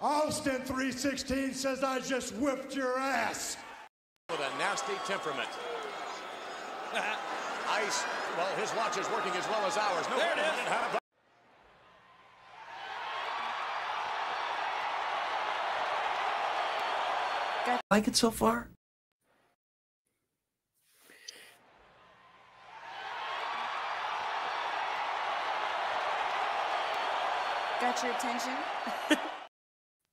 Austin 316 says I just whipped your ass. With a nasty temperament. Ice, well, his watch is working as well as ours. No, there it is. Like it so far? Got your attention?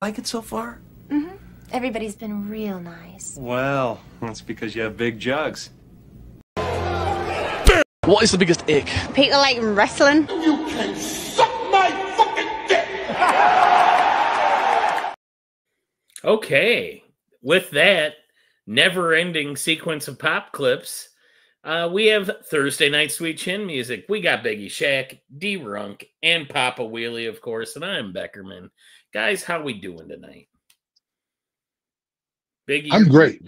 Like it so far? Mm-hmm. Everybody's been real nice. Well, that's because you have big jugs. What is the biggest ick? People like wrestling. You can suck my fucking dick! Okay. With that never-ending sequence of pop clips, we have Thursday Night Sweet Chin Music. We got Biggie Shack, D-Runk, and Papa Wheelie, of course, and I'm Beckerman. Guys, how we doing tonight? Biggie, I'm great.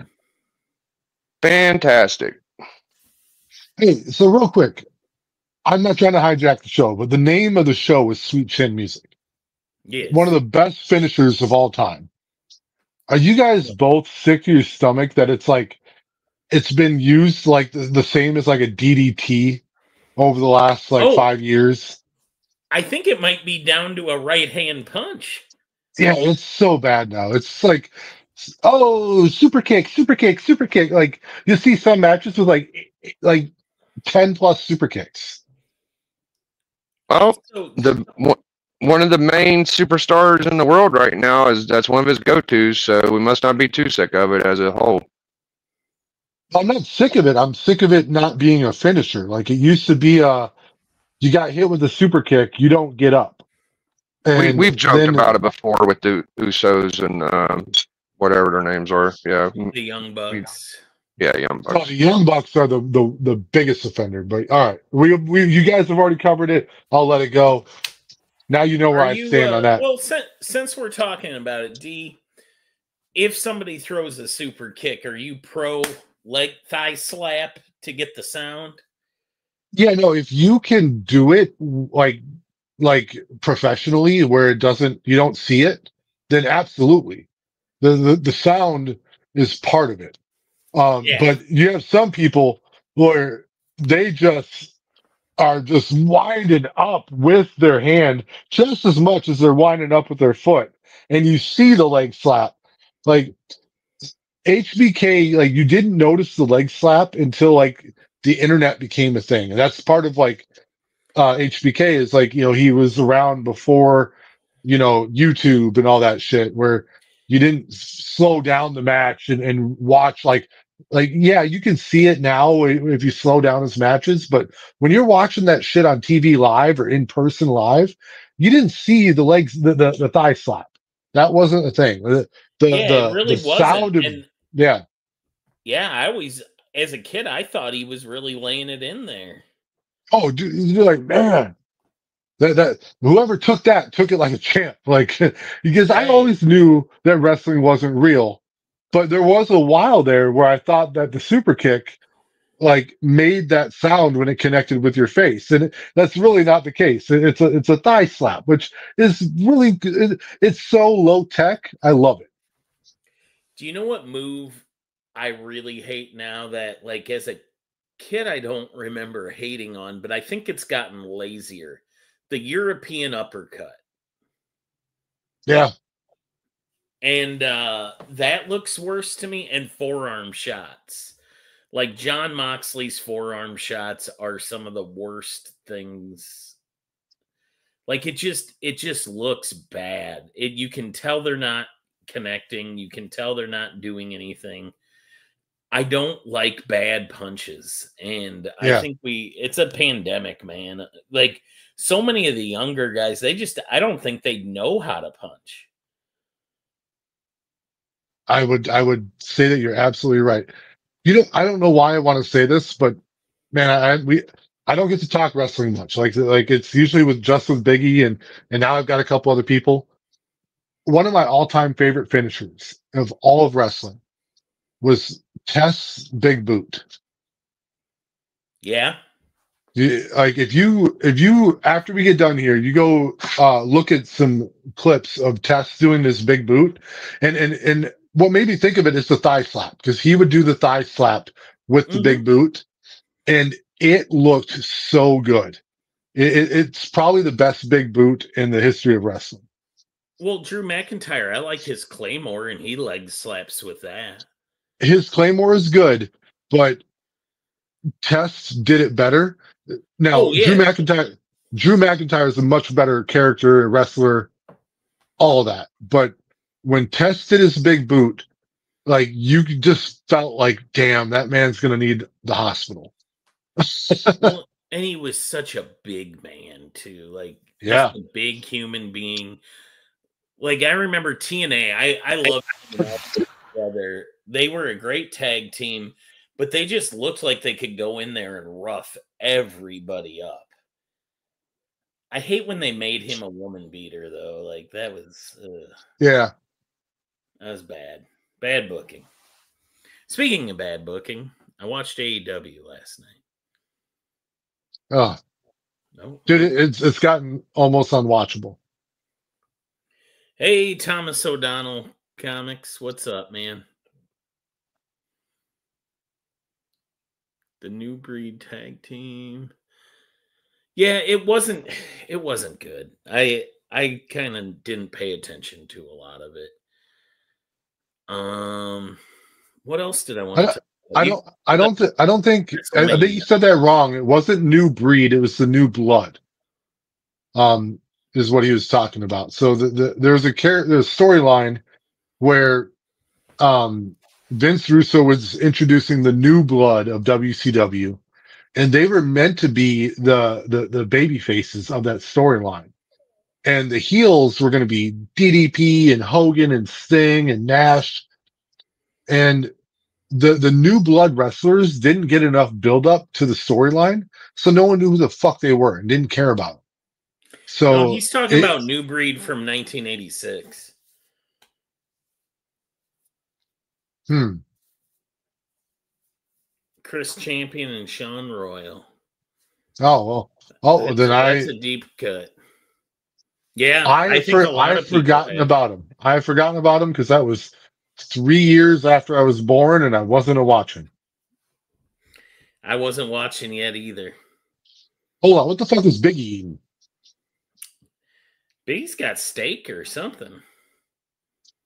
Fantastic. Hey, so real quick, I'm not trying to hijack the show, but the name of the show is Sweet Chin Music. Yes. One of the best finishers of all time. Are you guys both sick to your stomach that it's like, it's been used like the same as like a DDT over the last 5 years? I think it might be down to a right-hand punch. Yeah, it's so bad now. It's like, oh, super kick, super kick, super kick. Like you see some matches with like 10 plus super kicks. Well, one of the main superstars in the world right now that's one of his go-tos. So we must not be too sick of it as a whole. I'm not sick of it. I'm sick of it not being a finisher. Like it used to be you got hit with a super kick, you don't get up. And we've joked about it before with the Usos and whatever their names are. Yeah, the Young Bucks. Yeah, Young Bucks. Oh, the Young Bucks are the biggest offender. But all right, we you guys have already covered it. I'll let it go. Now you know where I stand on that. Well, since we're talking about it, D, if somebody throws a super kick, are you pro leg thigh slap to get the sound? Yeah, no, if you can do it like professionally where you don't see it, then absolutely. The sound is part of it. Yeah. But you have some people where they just are just winding up with their hand just as much as they're winding up with their foot. And you see the leg slap. Like HBK, like you didn't notice the leg slap until like the internet became a thing. And that's part of like HBK is like, he was around before, YouTube and all that shit where you didn't slow down the match and watch yeah, you can see it now if you slow down his matches, but when you're watching that shit on TV live or in person live, you didn't see the legs, the thigh slap. That wasn't a thing. It really wasn't. Sound yeah. Yeah, I always, as a kid, I thought he was really laying it in there. Oh, dude, you're like, man, that whoever took it like a champ. Like, because I always knew that wrestling wasn't real, but there was a while there where I thought that the super kick made that sound when it connected with your face, and that's really not the case. It's a thigh slap, which is really it's so low tech. I love it. Do you know what move I really hate now that as a kid I don't remember hating on, but I think it's gotten lazier? The European uppercut. Yeah. And that looks worse to me. And forearm shots. Like John Moxley's forearm shots are some of the worst things. Like it just looks bad. You can tell they're not connecting. You can tell they're not doing anything. I don't like bad punches. And I think it's a pandemic, man. Like so many of the younger guys, I don't think they know how to punch. I would say that you're absolutely right. I don't know why I want to say this, but man, I don't get to talk wrestling much. Like it's usually with Biggie and now I've got a couple other people. One of my all-time favorite finishers of all of wrestling was Tess Big Boot. Yeah. Like if you after we get done here, you go look at some clips of Test doing this big boot, and what made me think of it is the thigh slap, because he would do the thigh slap with the big boot, and it looked so good. It's probably the best big boot in the history of wrestling. Well, Drew McIntyre, I like his Claymore, and he leg slaps with that. His Claymore is good, but Test did it better. Now, Drew McIntyre is a much better character, wrestler, all of that. But when Test did his big boot, like you just felt like, damn, that man's gonna need the hospital. Well, and he was such a big man too, like yeah, a big human being. Like I remember TNA, I loved them together. They were a great tag team, but they just looked like they could go in there and rough everybody up. I hate when they made him a woman beater, though. Like that was, that was bad. Bad booking. Speaking of bad booking, I watched AEW last night. Oh, no, dude, it's gotten almost unwatchable. Hey, Thomas O'Donnell Comics, what's up, man? The New Breed tag team. Yeah, it wasn't good. I kind of didn't pay attention to a lot of it. What else did I want to I don't think I think you said that wrong. It wasn't New Breed, it was the New Blood. Is what he was talking about. So there's a storyline where Vince Russo was introducing the New Blood of WCW, and they were meant to be the baby faces of that storyline. And the heels were going to be DDP and Hogan and Sting and Nash. And the New Blood wrestlers didn't get enough build up to the storyline, so no one knew who the fuck they were and didn't care about them. So no, he's talking about New Breed from 1986. Chris Champion and Sean Royal. Oh well. That's a deep cut. Yeah, I've forgotten about him. I've forgotten about him because that was 3 years after I was born, and I wasn't watching. I wasn't watching yet either. Hold on, what the fuck is Biggie eating? Biggie's got steak or something.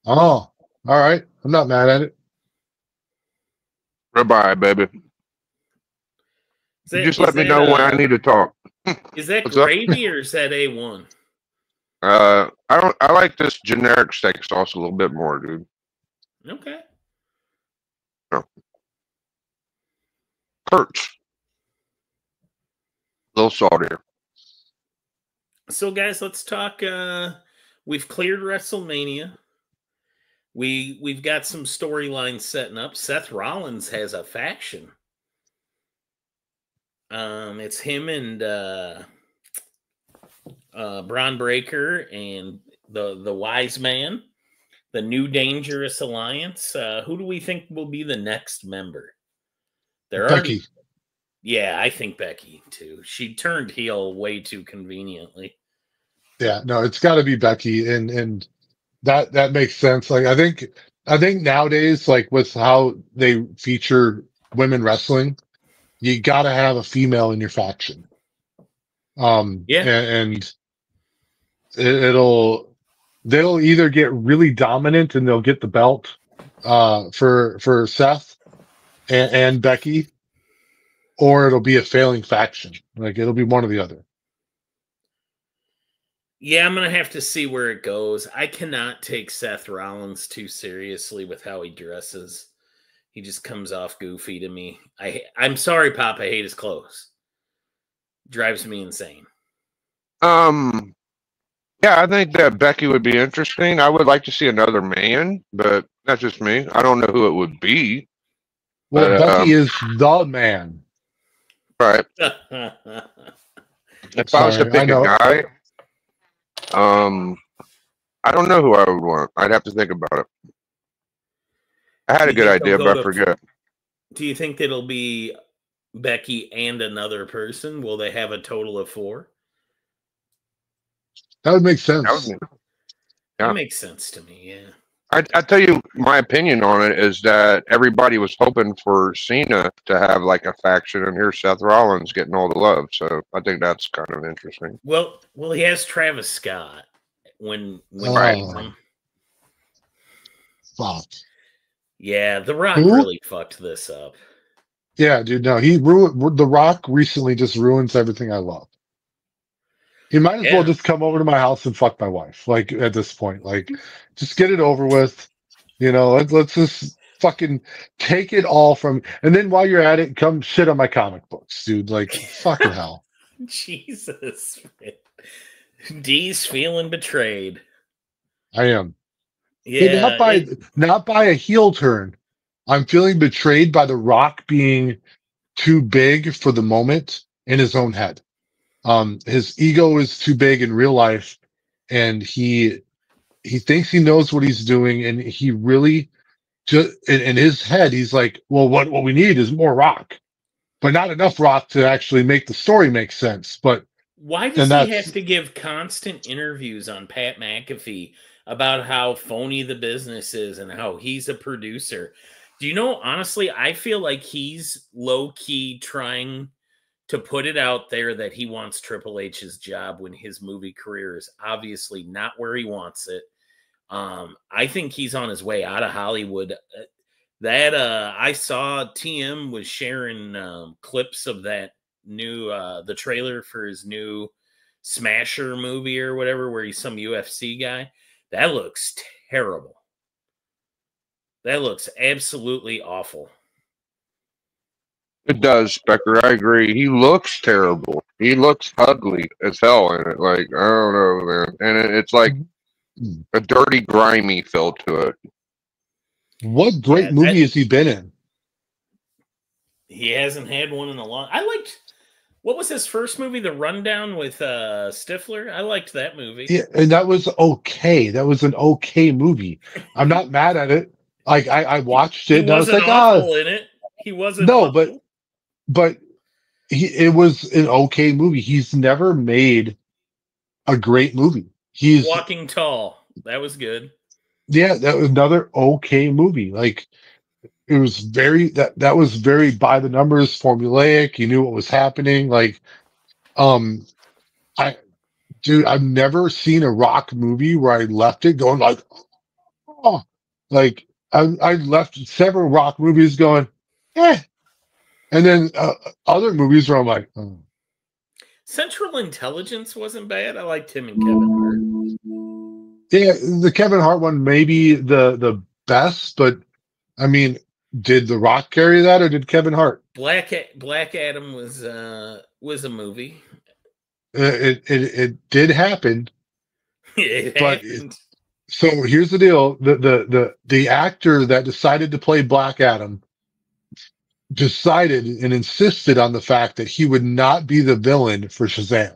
Oh, all right. I'm not mad at it. Goodbye, baby. Just let me know when I need to talk. Is that gravy or is that A1? I like this generic steak sauce a little bit more, dude. Okay. Oh. Kurtz. A little saltier. So, guys, let's talk. We've cleared WrestleMania. We've got some storylines setting up. Seth Rollins has a faction. It's him and Braun Breaker and the Wise Man, the New Dangerous Alliance. Who do we think will be the next member? Becky. Yeah, I think Becky too. She turned heel way too conveniently. Yeah, no, it's got to be Becky, and that makes sense. Like I think nowadays, like with how they feature women wrestling, you got to have a female in your faction. Yeah, and they'll either get really dominant and they'll get the belt for Seth and Becky, or it'll be a failing faction. Like it'll be one or the other. Yeah, I'm going to have to see where it goes. I cannot take Seth Rollins too seriously with how he dresses. He just comes off goofy to me. I'm sorry, Pop. I hate his clothes. Drives me insane. Yeah, I think that Becky would be interesting. I would like to see another man, but that's just me. I don't know who it would be. Well, Becky is the man. Right. If I was to pick a guy, I don't know who I would want. I'd have to think about it. I had a good idea, but I forget. Do you think it'll be Becky and another person? Will they have a total of 4? That would make sense. That would Yeah. That makes sense to me, yeah. I tell you, my opinion on it is that everybody was hoping for Cena to have like a faction, and here's Seth Rollins getting all the love. So I think that's kind of interesting. Well, he has Travis Scott when Oh. Fuck. Yeah, The Rock Who? really fucked this up. Yeah, dude. No, he ruined. The Rock recently just ruins everything I love. He might as well just come over to my house and fuck my wife. Like at this point, like just get it over with. You know, let's just fucking take it all from. And then while you're at it, come shit on my comic books, dude. Like fucking hell. Jesus, man. D's feeling betrayed. I am. Yeah, Not by a heel turn. I'm feeling betrayed by The Rock being too big for the moment in his own head. His ego is too big in real life, and he thinks he knows what he's doing, and he really just in his head he's like, well, what we need is more Rock, but not enough Rock to actually make the story make sense. But why does he have to give constant interviews on Pat McAfee about how phony the business is and how he's a producer? Do you know, honestly, I feel like he's low-key trying to put it out there that he wants Triple H's job when his movie career is obviously not where he wants it. I think he's on his way out of Hollywood. I saw TM was sharing clips of that new the trailer for his new Smasher movie or whatever, where he's some UFC guy. That looks terrible. That looks absolutely awful. It does, Becker. I agree. He looks terrible. He looks ugly as hell in it. Like, I don't know, man. And it's like a dirty, grimy feel to it. What great movie has he been in? He hasn't had one in a long. I liked. What was his first movie? The Rundown with Stifler. I liked that movie. Yeah, and that was okay. That was an okay movie. I'm not mad at it. Like I watched it, and I was like, in it. He wasn't. No, awful. but it was an okay movie. He's never made a great movie. He's Walking Tall. That was good. Yeah, that was another okay movie. Like it was that was very by the numbers, formulaic. You knew what was happening. Like, I've never seen a Rock movie where I left it going like, oh, like I left several Rock movies going, eh. And then other movies where I'm like, oh. Central Intelligence wasn't bad. I liked him and Kevin Hart. Yeah, the Kevin Hart one may be the best, but I mean, did The Rock carry that or did Kevin Hart? Black Adam was a movie. It did happen. It happened. So here's the deal: the actor that decided to play Black Adam decided and insisted on the fact that he would not be the villain for Shazam.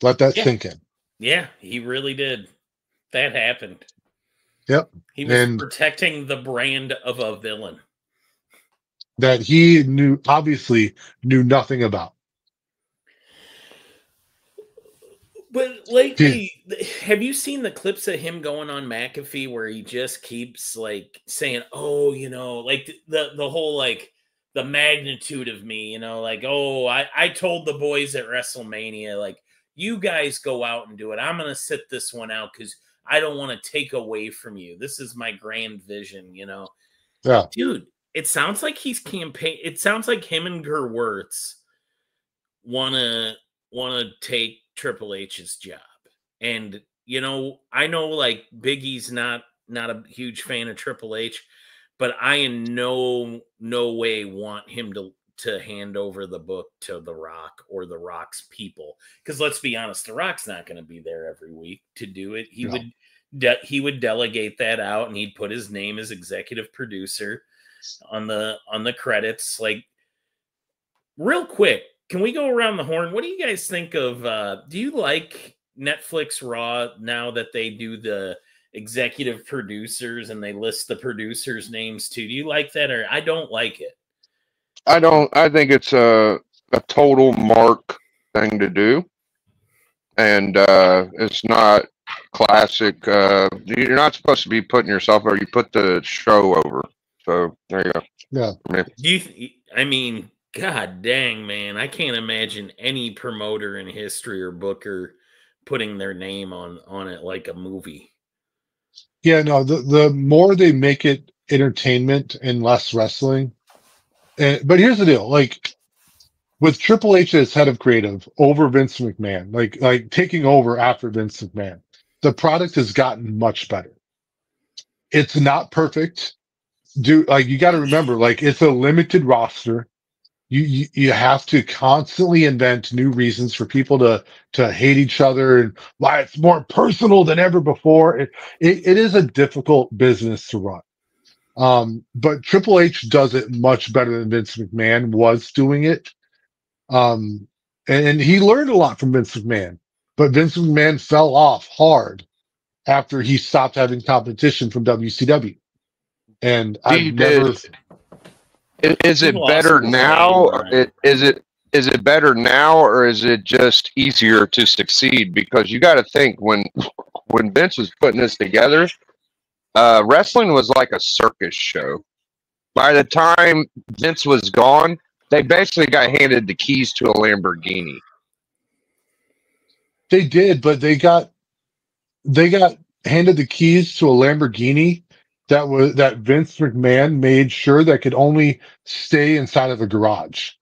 Let that sink in. Yeah, he really did. That happened. Yep. He was protecting the brand of a villain that he obviously knew nothing about. But lately, have you seen the clips of him going on McAfee where he just keeps like saying, "Oh, you know, like the whole like the magnitude of me, you know, like, oh, I told the boys at WrestleMania, like, you guys go out and do it. I'm gonna sit this one out because I don't want to take away from you. This is my grand vision, you know." Yeah, dude, it sounds like he's It sounds like him and Gerwirtz wanna take Triple H's job. And you know, I know like Big E's not a huge fan of Triple H, but I in no way want him to hand over the book to The Rock or The Rock's people, because let's be honest, The Rock's not going to be there every week to do it. He would delegate that out, and he'd put his name as executive producer on the credits. Like, real quick, can we go around the horn? What do you guys think of, do you like Netflix Raw now that they do the executive producers and they list the producers' names too? Do you like that? Or I don't like it. I don't. I think it's a total mark thing to do, and it's not classic. You're not supposed to be putting yourself over. You put the show over. So there you go. Yeah. I mean, god dang, man, I can't imagine any promoter in history or booker putting their name on it like a movie. Yeah, no, the more they make it entertainment and less wrestling. But here's the deal, like with Triple H as head of creative over Vince McMahon, like taking over after Vince McMahon, the product has gotten much better. It's not perfect. You got to remember, like, it's a limited roster. You have to constantly invent new reasons for people to hate each other, and why it's more personal than ever before. It is a difficult business to run. But Triple H does it much better than Vince McMahon was doing it. And he learned a lot from Vince McMahon, but Vince McMahon fell off hard after he stopped having competition from WCW. And Is it better now? Is it better now, or is it just easier to succeed? Because you got to think, when Vince was putting this together, wrestling was like a circus show. By the time Vince was gone, they basically got handed the keys to a Lamborghini. They did, but they got handed the keys to a Lamborghini that Vince McMahon made sure that could only stay inside of the garage.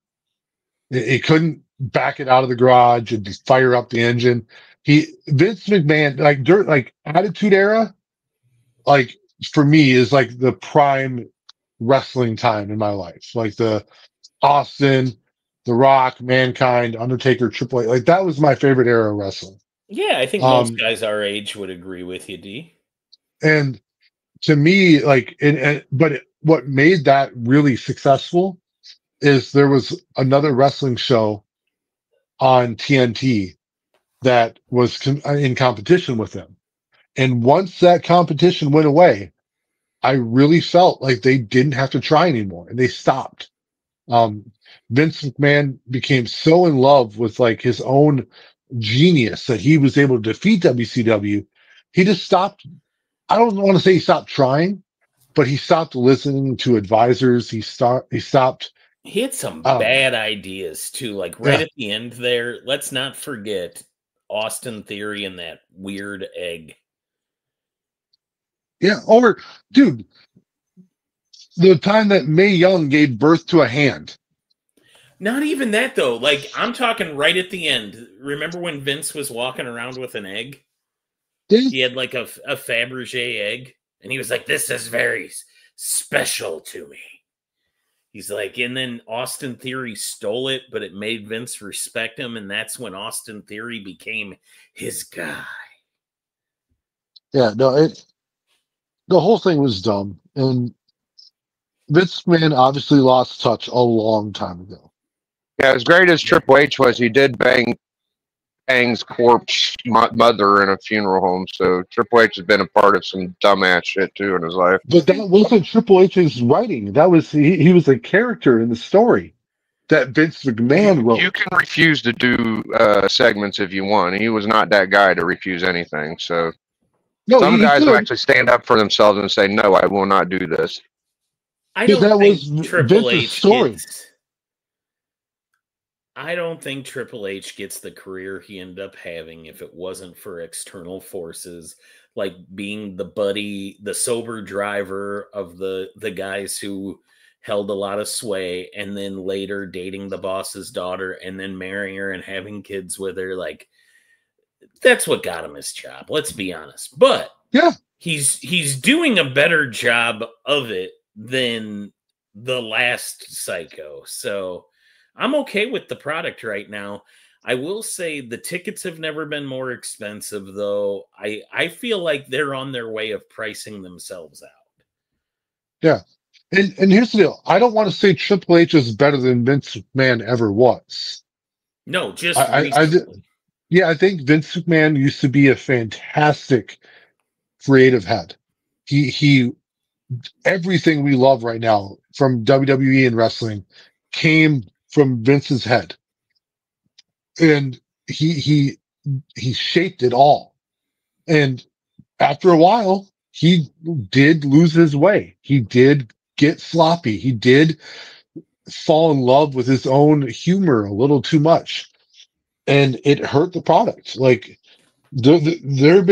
It couldn't back it out of the garage and just fire up the engine. Vince McMahon, like Attitude Era, like for me is like the prime wrestling time in my life. Like the Austin, The Rock, Mankind, Undertaker, Triple H. Like that was my favorite era of wrestling. Yeah, I think most guys our age would agree with you, D. And to me, what made that really successful is there was another wrestling show on TNT that was in competition with them. And once that competition went away, I really felt like they didn't have to try anymore, and they stopped. Vince McMahon became so in love with like his own genius that he was able to defeat WCW. He just stopped. I don't want to say he stopped trying, but he stopped listening to advisors. He stopped. He had some bad ideas too. Like at the end there, let's not forget Austin Theory and that weird egg. Yeah. Dude, the time that Mae Young gave birth to a hand. Not even that though. Like I'm talking right at the end. Remember when Vince was walking around with an egg? He had like a Fabergé egg, and he was like, "This is very special to me." He's like, and then Austin Theory stole it, but it made Vince respect him, and that's when Austin Theory became his guy. Yeah, no, the whole thing was dumb, and Vince McMahon obviously lost touch a long time ago. Yeah, as great as Triple H was, he did bang Ang's corpse mother in a funeral home, so Triple H has been a part of some dumbass shit too in his life. But that wasn't Triple H's writing. That was he was a character in the story that Vince McMahon wrote. You can refuse to do segments if you want. He was not that guy to refuse anything. So some guys will actually stand up for themselves and say, "No, I will not do this." I don't think Triple H gets. I don't think Triple H gets the career he ended up having if it wasn't for external forces, like being the buddy, the sober driver of the guys who held a lot of sway, and then later dating the boss's daughter and then marrying her and having kids with her. Like that's what got him his job. Let's be honest. But yeah, he's doing a better job of it than the last Psycho. So I'm okay with the product right now. I will say the tickets have never been more expensive, though. I feel like they're on their way of pricing themselves out. Yeah. And here's the deal. I don't want to say Triple H is better than Vince McMahon ever was. No, just I think Vince McMahon used to be a fantastic creative head. He everything we love right now from WWE and wrestling came from Vince's head, and he shaped it all. And after a while, he did lose his way. He did get sloppy. He did fall in love with his own humor a little too much, and it hurt the product. Like there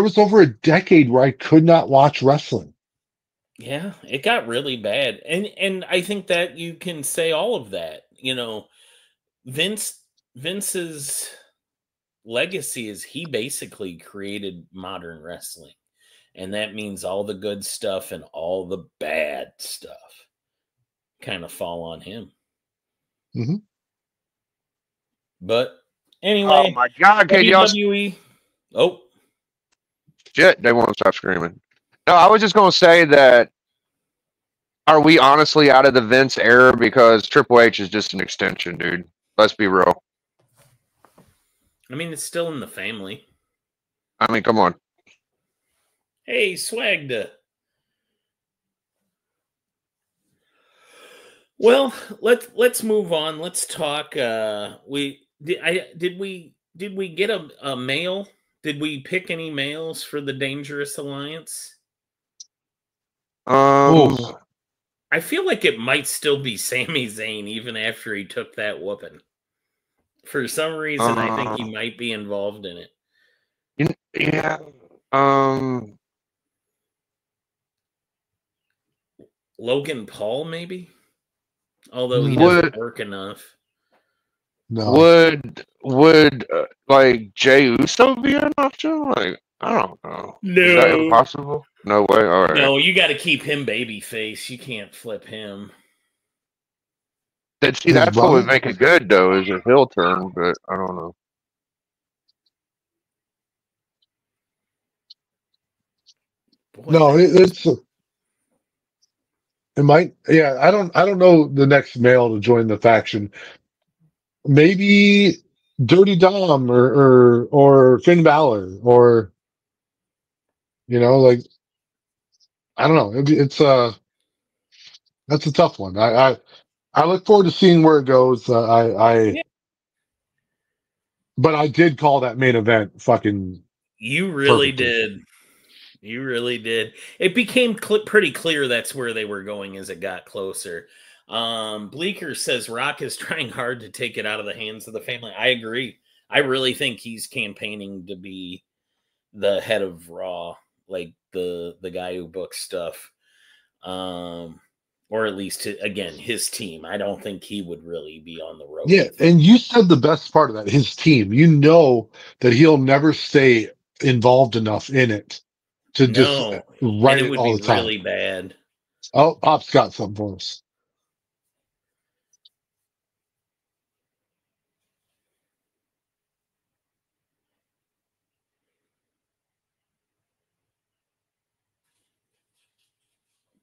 was over a decade where I could not watch wrestling. Yeah, it got really bad. And I think that you can say all of that. You know, Vince's legacy is he basically created modern wrestling. And that means all the good stuff and all the bad stuff kind of fall on him. Mm-hmm. But anyway. Oh my God. Can WWE. Oh. Shit, they won't stop screaming. No, I was just going to say that, are we honestly out of the Vince era? Because Triple H is just an extension, dude. Let's be real. I mean, it's still in the family. I mean, come on. Hey, Swagda. Well, let's move on. Let's talk. Did we get a mail? Did we pick any males for the Dangerous Alliance? I feel like it might still be Sami Zayn even after he took that whooping. For some reason, I think he might be involved in it. Yeah. Logan Paul, maybe? Although he doesn't work enough. No. Would like Jey Uso be an option? Like, I don't know. No. Is that impossible? No way. All right. No, you got to keep him babyface. You can't flip him. See, that's what would make it good, though, is a heel turn, but I don't know. Boy, No, it might. Yeah, I don't know the next male to join the faction. Maybe Dirty Dom or Finn Balor, or like, I don't know. That's a tough one. I look forward to seeing where it goes. But I did call that main event fucking. You really perfectly. did. You really did. It became pretty clear that's where they were going as it got closer. Bleeker says Rock is trying hard to take it out of the hands of the family. I agree. I really think he's campaigning to be the head of Raw, like the guy who books stuff. Or at least, again, his team. I don't think he would really be on the road. Yeah, and you said the best part of that, his team. You know that he'll never stay involved enough in it to just write it all the time. Really bad. Oh, Pop's got something for us.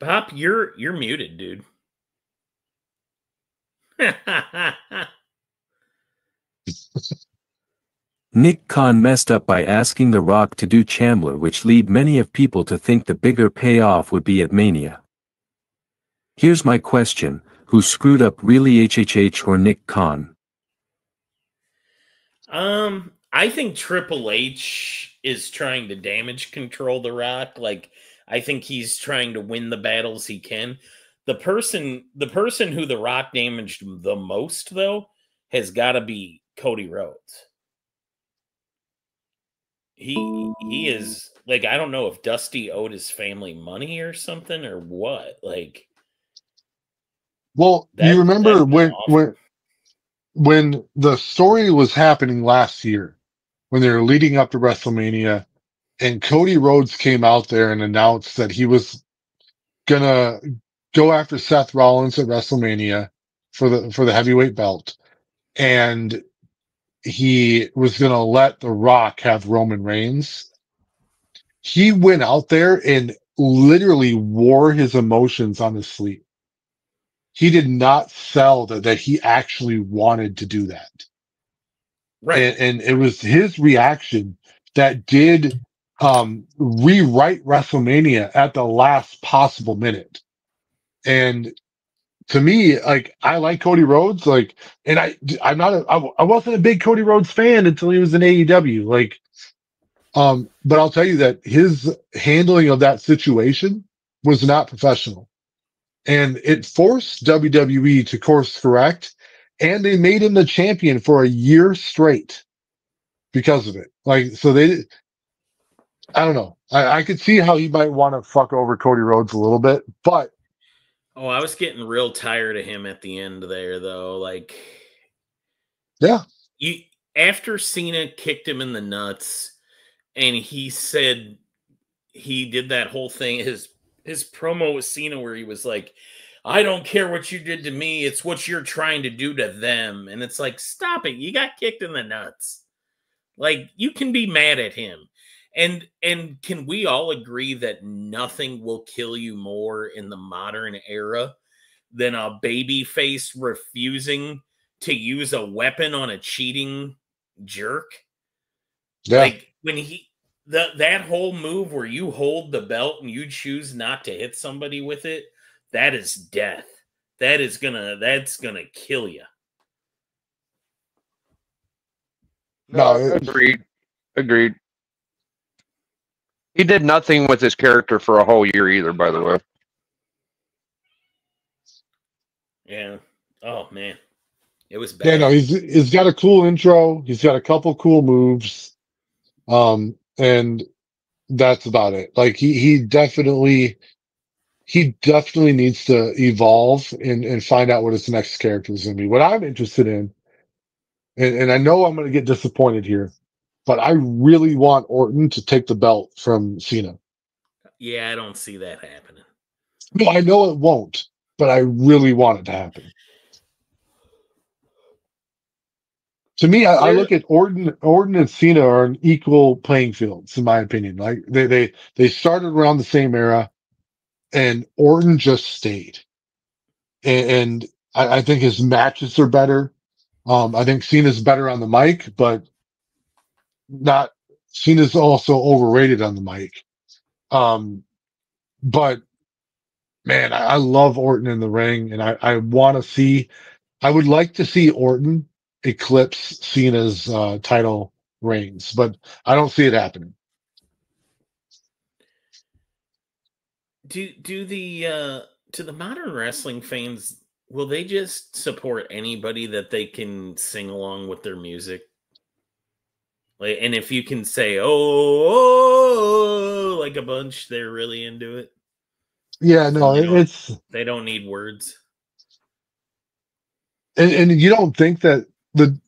Pop, you're muted, dude. Nick Khan messed up by asking The Rock to do Chandler, which lead many of people to think the bigger payoff would be at Mania. Here's my question, who screwed up really, HHH or Nick Khan? I think Triple H is trying to damage control The Rock. Like, I think he's trying to win the battles he can. The person who The Rock damaged the most, though, has got to be Cody Rhodes. He is, like, I don't know if Dusty owed his family money or something or what. Like, well, you remember when the story was happening last year, when they were leading up to WrestleMania, and Cody Rhodes came out there and announced that he was gonna go after Seth Rollins at WrestleMania for the heavyweight belt, and he was gonna let The Rock have Roman Reigns. He went out there and literally wore his emotions on his sleeve. He did not sell that he actually wanted to do that. right. And it was his reaction that did rewrite WrestleMania at the last possible minute. And to me, like I like Cody Rhodes, like, and I wasn't a big Cody Rhodes fan until he was in AEW, like, but I'll tell you that his handling of that situation was not professional, and it forced WWE to course correct, and they made him the champion for a year straight because of it. Like, so I don't know. I could see how he might want to fuck over Cody Rhodes a little bit, but. Oh, I was getting real tired of him at the end there, though. Like, Yeah. After Cena kicked him in the nuts, and he said he did that whole thing, his promo with Cena where he was like, I don't care what you did to me, it's what you're trying to do to them. And it's like, stop it. You got kicked in the nuts. Like, you can be mad at him. And can we all agree that nothing will kill you more in the modern era than a babyface refusing to use a weapon on a cheating jerk? Yeah. Like when that whole move where you hold the belt and you choose not to hit somebody with it, that is death. That's gonna kill you. No, agreed. He did nothing with his character for a whole year either, by the way. Yeah. Oh man, it was bad. Yeah, no, he's got a cool intro. He's got a couple cool moves, and that's about it. Like he definitely needs to evolve and find out what his next character is going to be. What I'm interested in, and I know I'm going to get disappointed here, but I really want Orton to take the belt from Cena. Yeah, I don't see that happening. No, I know it won't, but I really want it to happen. To me, I look at Orton and Cena are an equal playing fields, in my opinion. Like they started around the same era, and Orton just stayed. And I think his matches are better. I think Cena's better on the mic, but Cena's also overrated on the mic. But man, I love Orton in the ring, and I would like to see Orton eclipse Cena's title reigns, but I don't see it happening. Do the modern wrestling fans, will they just support anybody that they can sing along with their music? Like, and if you can say oh like a bunch, they're really into it. Yeah, no, they don't need words. And you don't think that the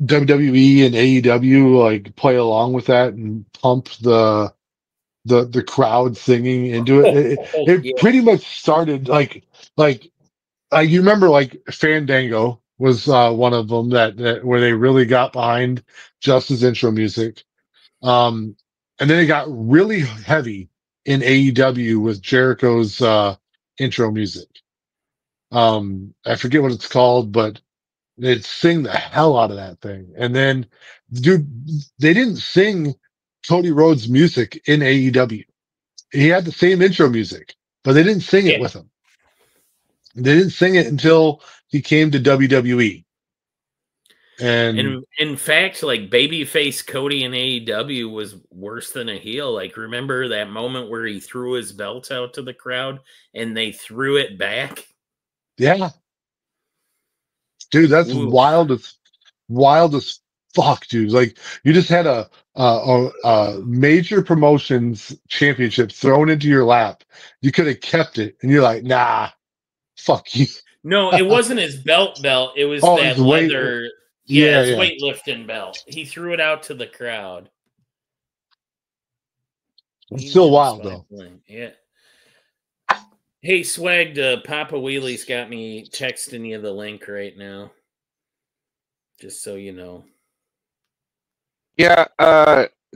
WWE and AEW like play along with that and pump the crowd singing into it? It pretty much started like you remember like Fandango was one of them that where they really got behind Justin's intro music. And then it got really heavy in AEW with Jericho's intro music. I forget what it's called, but they'd sing the hell out of that thing. And then, dude, they didn't sing Cody Rhodes' music in AEW. He had the same intro music, but they didn't sing it with him. They didn't sing it until he came to WWE. And in fact, like babyface Cody in AEW was worse than a heel. Like, remember that moment where he threw his belt out to the crowd and they threw it back? Yeah. Dude, that's wild as fuck, dude. Like, you just had a major promotions championship thrown into your lap. You could have kept it, and you're like, nah, fuck you. No, it wasn't his belt. It was that leather. Yeah, his weightlifting belt. He threw it out to the crowd. It's still wild, though. Yeah. Hey, Swag, Papa Wheelie's got me texting you the link right now. Just so you know. Yeah,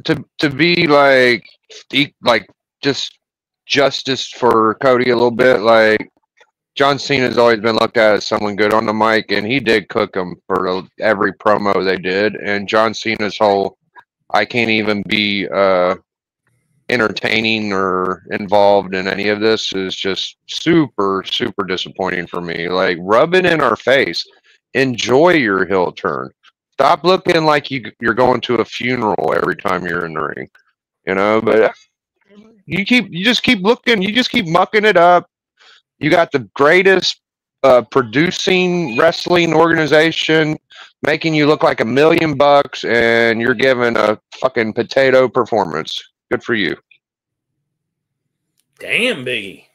to be like just justice for Cody a little bit, like John Cena's always been looked at as someone good on the mic, and he did cook them for every promo they did. And John Cena's whole, I can't even be entertaining or involved in any of this is just super, super disappointing for me. Like, rub it in our face. Enjoy your heel turn. Stop looking like you're going to a funeral every time you're in the ring. You know, but you just keep looking, you just keep mucking it up. You got the greatest producing wrestling organization making you look like $1 million, and you're giving a fucking potato performance. Good for you. Damn, Biggie.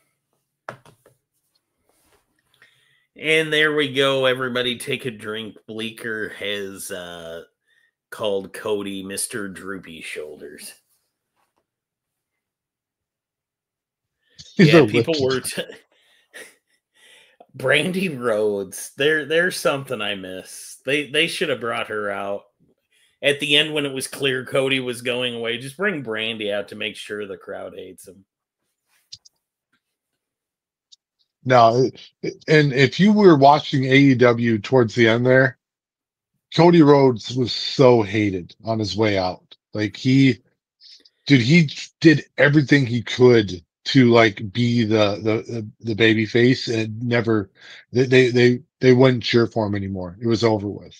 And there we go. Everybody take a drink. Bleecker has called Cody Mr. Droopy Shoulders. Yeah, people were... Brandy Rhodes. There's something I miss. They should have brought her out. At the end, when it was clear Cody was going away, just bring Brandy out to make sure the crowd hates him. No, and if you were watching AEW towards the end there, Cody Rhodes was so hated on his way out. Like he did everything he could to like be the baby face, and never they wouldn't cheer for him anymore. It was over with.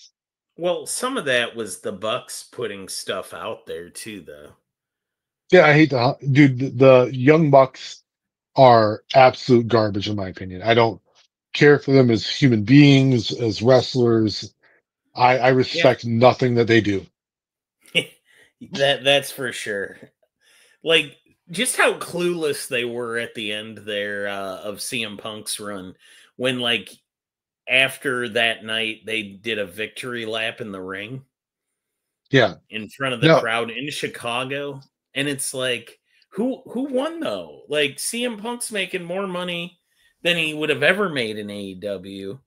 Well, some of that was the Bucks putting stuff out there too, though. Yeah, I hate the Young Bucks are absolute garbage in my opinion. I don't care for them as human beings, as wrestlers. I respect nothing that they do. That's for sure. Like, just how clueless they were at the end there of CM Punk's run, when like after that night they did a victory lap in the ring. Yeah. In front of the crowd in Chicago. And it's like, who won though? Like, CM Punk's making more money than he would have ever made in AEW.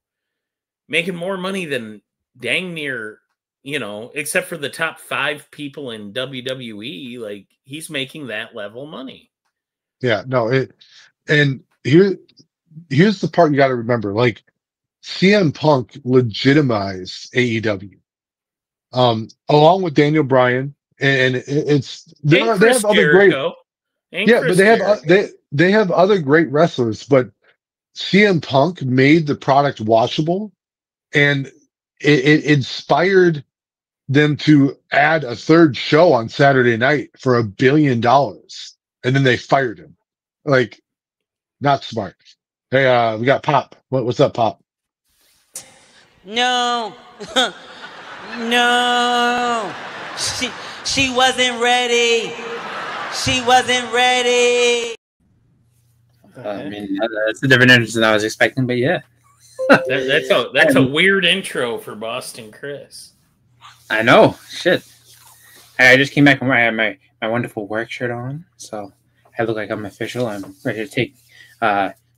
Making more money than dang near, you know, except for the top 5 people in WWE, like he's making that level money. Yeah, no, and here's the part you got to remember. Like, CM Punk legitimized AEW, along with Daniel Bryan, and they have other great, but they have other great wrestlers. But CM Punk made the product watchable, and it inspired them to add a third show on Saturday night for $1 billion, and then they fired him. Like, not smart. Hey, we got Pop. What's up, Pop? No, no, she wasn't ready. She wasn't ready. I mean, that's a different entrance than I was expecting, but yeah. That's a weird intro for Boston Chris. I know. Shit. I just came back from I had my wonderful work shirt on, so I look like I'm official. I'm ready to take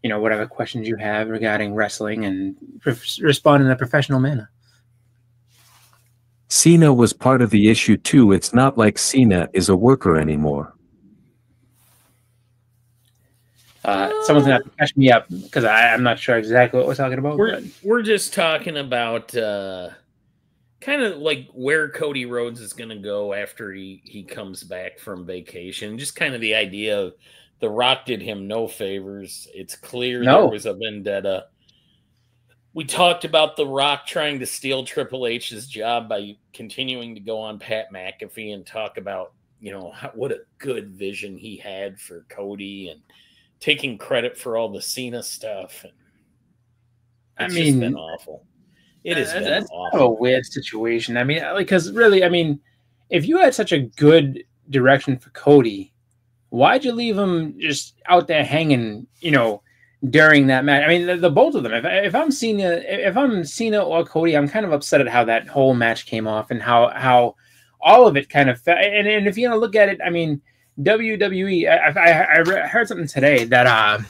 whatever questions you have regarding wrestling and respond in a professional manner. Cena was part of the issue too. It's not like Cena is a worker anymore. Someone's gonna have to catch me up because I'm not sure exactly what we're talking about. We're just talking about kind of like where Cody Rhodes is going to go after he comes back from vacation. Just kind of the idea of The Rock did him no favors. It's clear there was a vendetta. We talked about The Rock trying to steal Triple H's job by continuing to go on Pat McAfee and talk about, what a good vision he had for Cody and taking credit for all the Cena stuff. And it's just been awful. It has been awful. A weird situation. I mean, because really, if you had such a good direction for Cody, why'd you leave him just out there hanging, during that match? I mean, the both of them. If I'm Cena or Cody, I'm kind of upset at how that whole match came off and how all of it kind of fell. And if you're gonna look at it, WWE. I heard something today that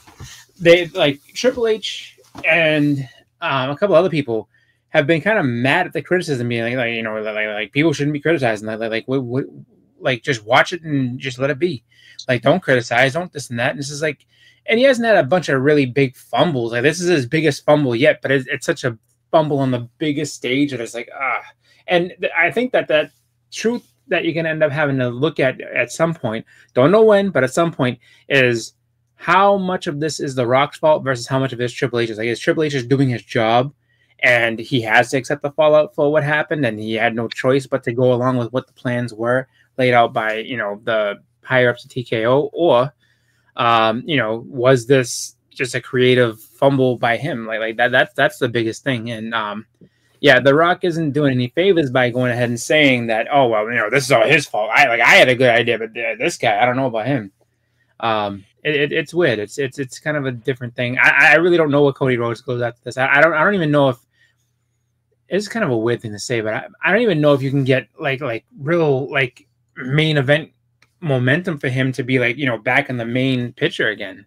they like Triple H and a couple other people have been kind of mad at the criticism, being like people shouldn't be criticizing. Like just watch it and just let it be. Like, don't criticize, don't this and that. And this is like, and he hasn't had a bunch of really big fumbles. Like, this is his biggest fumble yet, but it's such a fumble on the biggest stage that it's like, and I think that truth that you're going to end up having to look at some point, don't know when, but at some point, is how much of this is The Rock's fault versus how much of it is Triple H's. Like, is Triple H is doing his job and he has to accept the fallout for what happened, and he had no choice but to go along with what the plans were laid out by, you know, the higher ups of TKO, or you know, was this just a creative fumble by him? Like that's the biggest thing. And yeah, The Rock isn't doing any favors by going ahead and saying that, oh well, you know, this is all his fault. I had a good idea, but this guy, I don't know about him. It's weird. It's kind of a different thing. I really don't know what Cody Rhodes goes after this. I don't even know if it's kind of a weird thing to say, but I don't even know if you can get like real like main event momentum for him to be like, you know, back in the main picture again.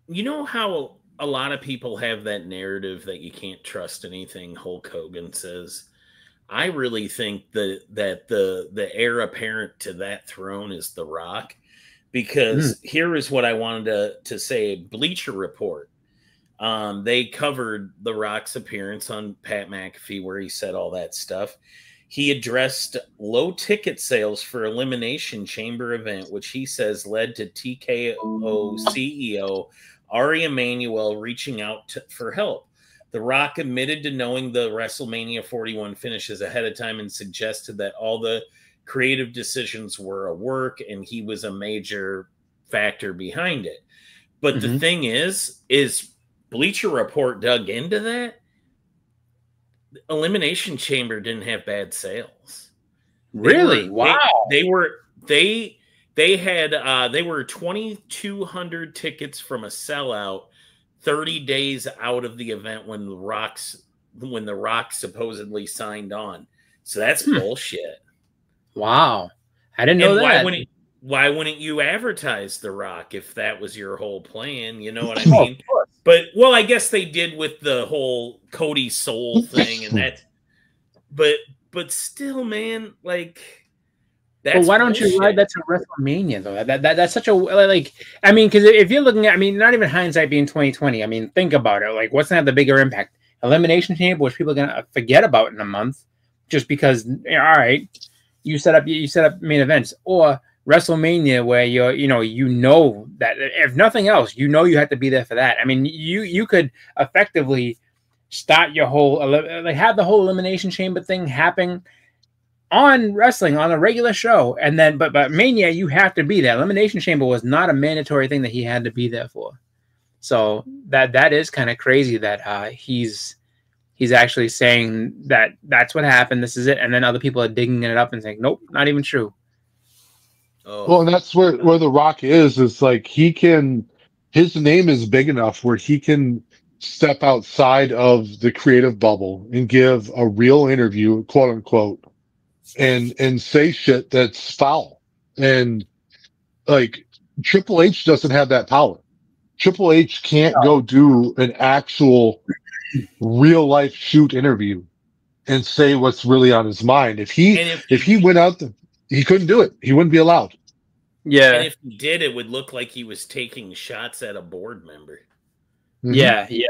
You know how a lot of people have that narrative that you can't trust anything Hulk Hogan says? I really think that the heir apparent to that throne is The Rock, because here is what I wanted to say. Bleacher Report. They covered The Rock's appearance on Pat McAfee where he said all that stuff. He addressed low ticket sales for Elimination Chamber event, which he says led to TKO CEO Ari Emanuel reaching out for help. The Rock admitted to knowing the WrestleMania 41 finishes ahead of time and suggested that all the creative decisions were a work and he was a major factor behind it. But the thing is Bleacher Report dug into that. Elimination Chamber didn't have bad sales. Really? Wow. They were 2,200 tickets from a sellout 30 days out of the event when The Rock supposedly signed on. So that's bullshit. Wow. I didn't know that. Why wouldn't you advertise The Rock if that was your whole plan? You know what I mean? But, well, I guess they did with the whole Cody Soul thing and that. But still, man, like, that's well, why don't you ride that to WrestleMania though? That's such a, like, I mean, because if you're looking at, I mean, not even hindsight being 2020. I mean, think about it. Like, what's gonna have the bigger impact? Elimination Chamber, which people are gonna forget about in a month, just because. All right, you set up main events, or WrestleMania, where you know that if nothing else, you know you have to be there for that. I mean, you could effectively start your whole have the whole Elimination Chamber thing happen on wrestling on a regular show, and then but Mania, you have to be there. Elimination Chamber was not a mandatory thing that he had to be there for. So that is kind of crazy that he's actually saying that that's what happened. This is it, and then other people are digging it up and saying, nope, not even true. Oh. Well, and that's where The Rock is. It's like his name is big enough where he can step outside of the creative bubble and give a real interview, quote unquote, and say shit that's foul. And like Triple H doesn't have that power. Triple H can't go do an actual real life shoot interview and say what's really on his mind. If he went out he couldn't do it. He wouldn't be allowed. Yeah. And if he did, it would look like he was taking shots at a board member. Yeah, yeah.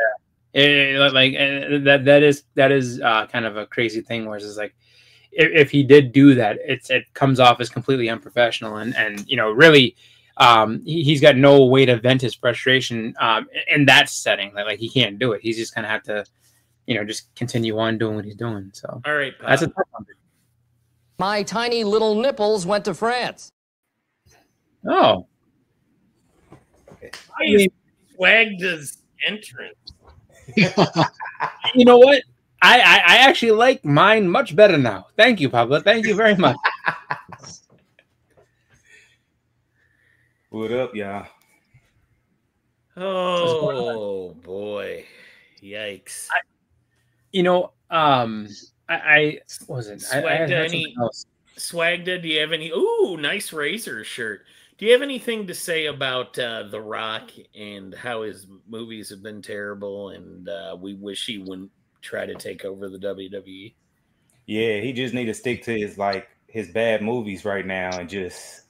That is kind of a crazy thing where it's like, if he did do that, it comes off as completely unprofessional and you know, really he's got no way to vent his frustration in that setting. Like he can't do it. He's just gonna have to, you know, just continue on doing what he's doing. So all right, Pop. That's a tough one. My tiny little nipples went to France. Oh. I swagged his entrance. You know what? I actually like mine much better now. Thank you, Pablo. Thank you very much. What up, y'all? Oh boy. Yikes. I wasn't. Swagda, do you have any? Ooh, nice Razor shirt. Do you have anything to say about The Rock and how his movies have been terrible, and we wish he wouldn't try to take over the WWE? Yeah, he just need to stick to his bad movies right now and just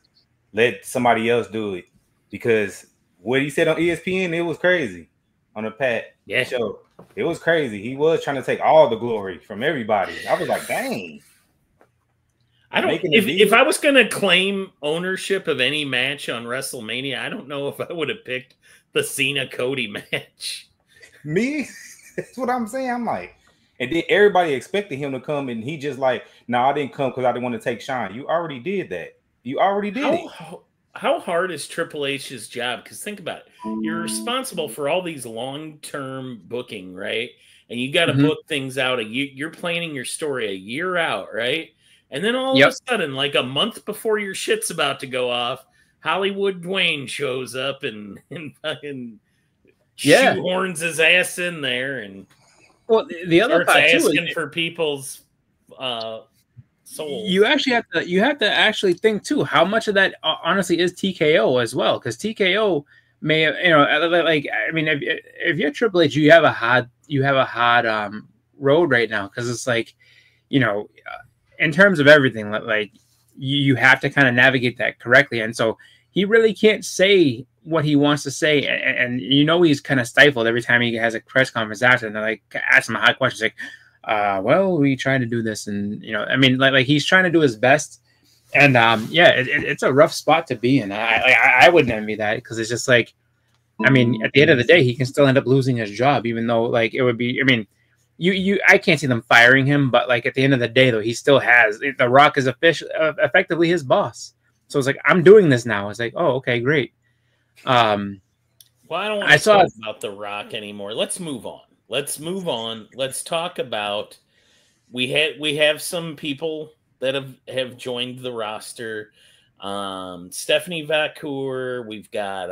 let somebody else do it, because what he said on ESPN, it was crazy on the Pat show. It was crazy. He was trying to take all the glory from everybody. I was like, dang. I don't. If I was going to claim ownership of any match on WrestleMania, I don't know if I would have picked the Cena Cody match. Me, that's what I'm saying. I'm like, and then everybody expected him to come, and he just like, no, I didn't come because I didn't want to take shine. You already did that. You already did it. How hard is Triple H's job? Because think about it. You're responsible for all these long-term booking, right? And you got to book things out. You're planning your story a year out, right? And then all of a sudden, like a month before your shit's about to go off, Hollywood Dwayne shows up and fucking shoehorns his ass in there and the other part asking for people's souls. You have to actually think too how much of that honestly is TKO as well, because TKO may have, like, I mean, if you're Triple H, you have a hard road right now, because it's like, in terms of everything, like you have to kind of navigate that correctly, and so he really can't say what he wants to say, and he's kind of stifled every time he has a press conference after, and they're like, ask him a hot question, like, well, we trying to do this, and I mean, like he's trying to do his best, and it's a rough spot to be in. I wouldn't envy that, because it's just like, I mean, at the end of the day, he can still end up losing his job, even though like it would be, I mean, I can't see them firing him, but like at the end of the day, though, he still has The Rock is effectively his boss. So it's like, I'm doing this now. It's like, oh, okay, great. Well, I don't want to talk about The Rock anymore. Let's move on. Let's talk about we have some people that have joined the roster. Stephanie Vacour. We've got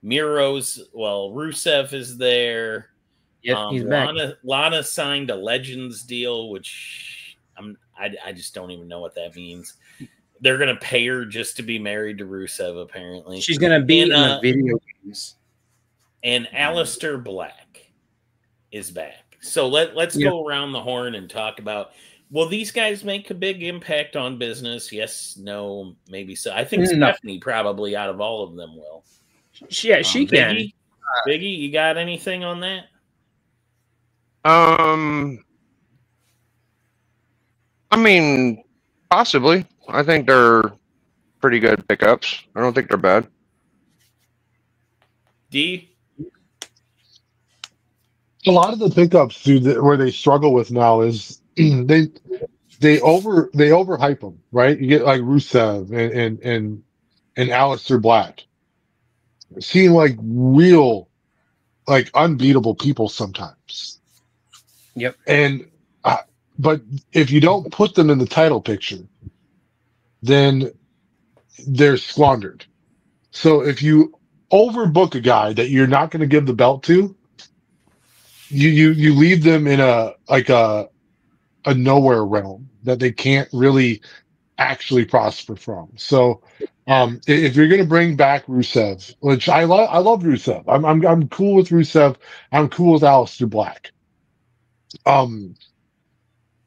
Rusev is there. Yep, he's back. Lana signed a Legends deal, which I just don't even know what that means. They're gonna pay her just to be married to Rusev, apparently. She's gonna be in the video games. And Aleister Black is back. So let's go around the horn and talk about, will these guys make a big impact on business? Yes, no, maybe so. I think Stephanie probably out of all of them will. Yeah, she can. Biggie, you got anything on that? I mean, possibly. I think they're pretty good pickups. I don't think they're bad. D? A lot of the pickups where they struggle with now is they overhype them, right? You get like Rusev and Aleister Black, seem like real, like unbeatable people sometimes. Yep. But if you don't put them in the title picture, then they're squandered. So if you overbook a guy that you're not going to give the belt to, you leave them in a nowhere realm that they can't really actually prosper from. So if you're going to bring back Rusev, which I love Rusev. I'm cool with Rusev. I'm cool with Aleister Black.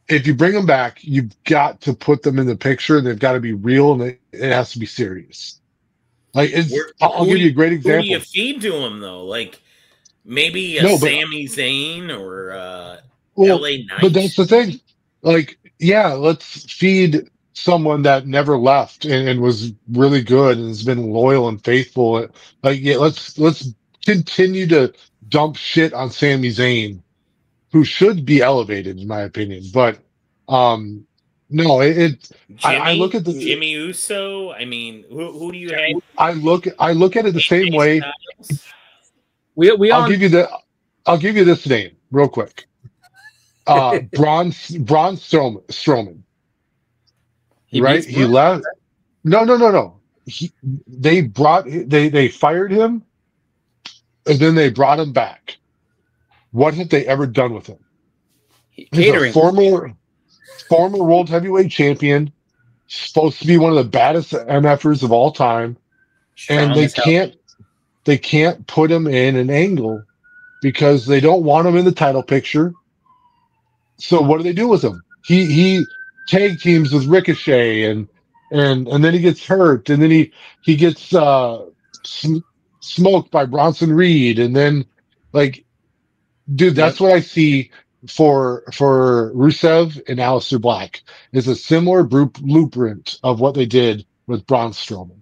If you bring them back, you've got to put them in the picture, and they've got to be real, and it has to be serious. Like, I'll give you a great example. Who do you feed to them, though? Like, maybe Sami Zayn or LA Knight? But that's the thing. Like, yeah, let's feed someone that never left and was really good and has been loyal and faithful. Like, yeah, let's continue to dump shit on Sami Zayn, who should be elevated, in my opinion. But no, I look at the Jimmy Uso. I mean, who do you have? I look at it the same way. I'll give you this name real quick. Braun Strowman. Right? He left. No. They fired him, and then they brought him back. What have they ever done with him? He's a former world heavyweight champion, supposed to be one of the baddest MFers of all time, and they can't put him in an angle because they don't want him in the title picture. So what do they do with him? He tag teams with Ricochet, and then he gets hurt, and then he gets smoked by Bronson Reed, and then like. Dude, that's what I see for Rusev and Aleister Black is a similar blueprint of what they did with Braun Strowman.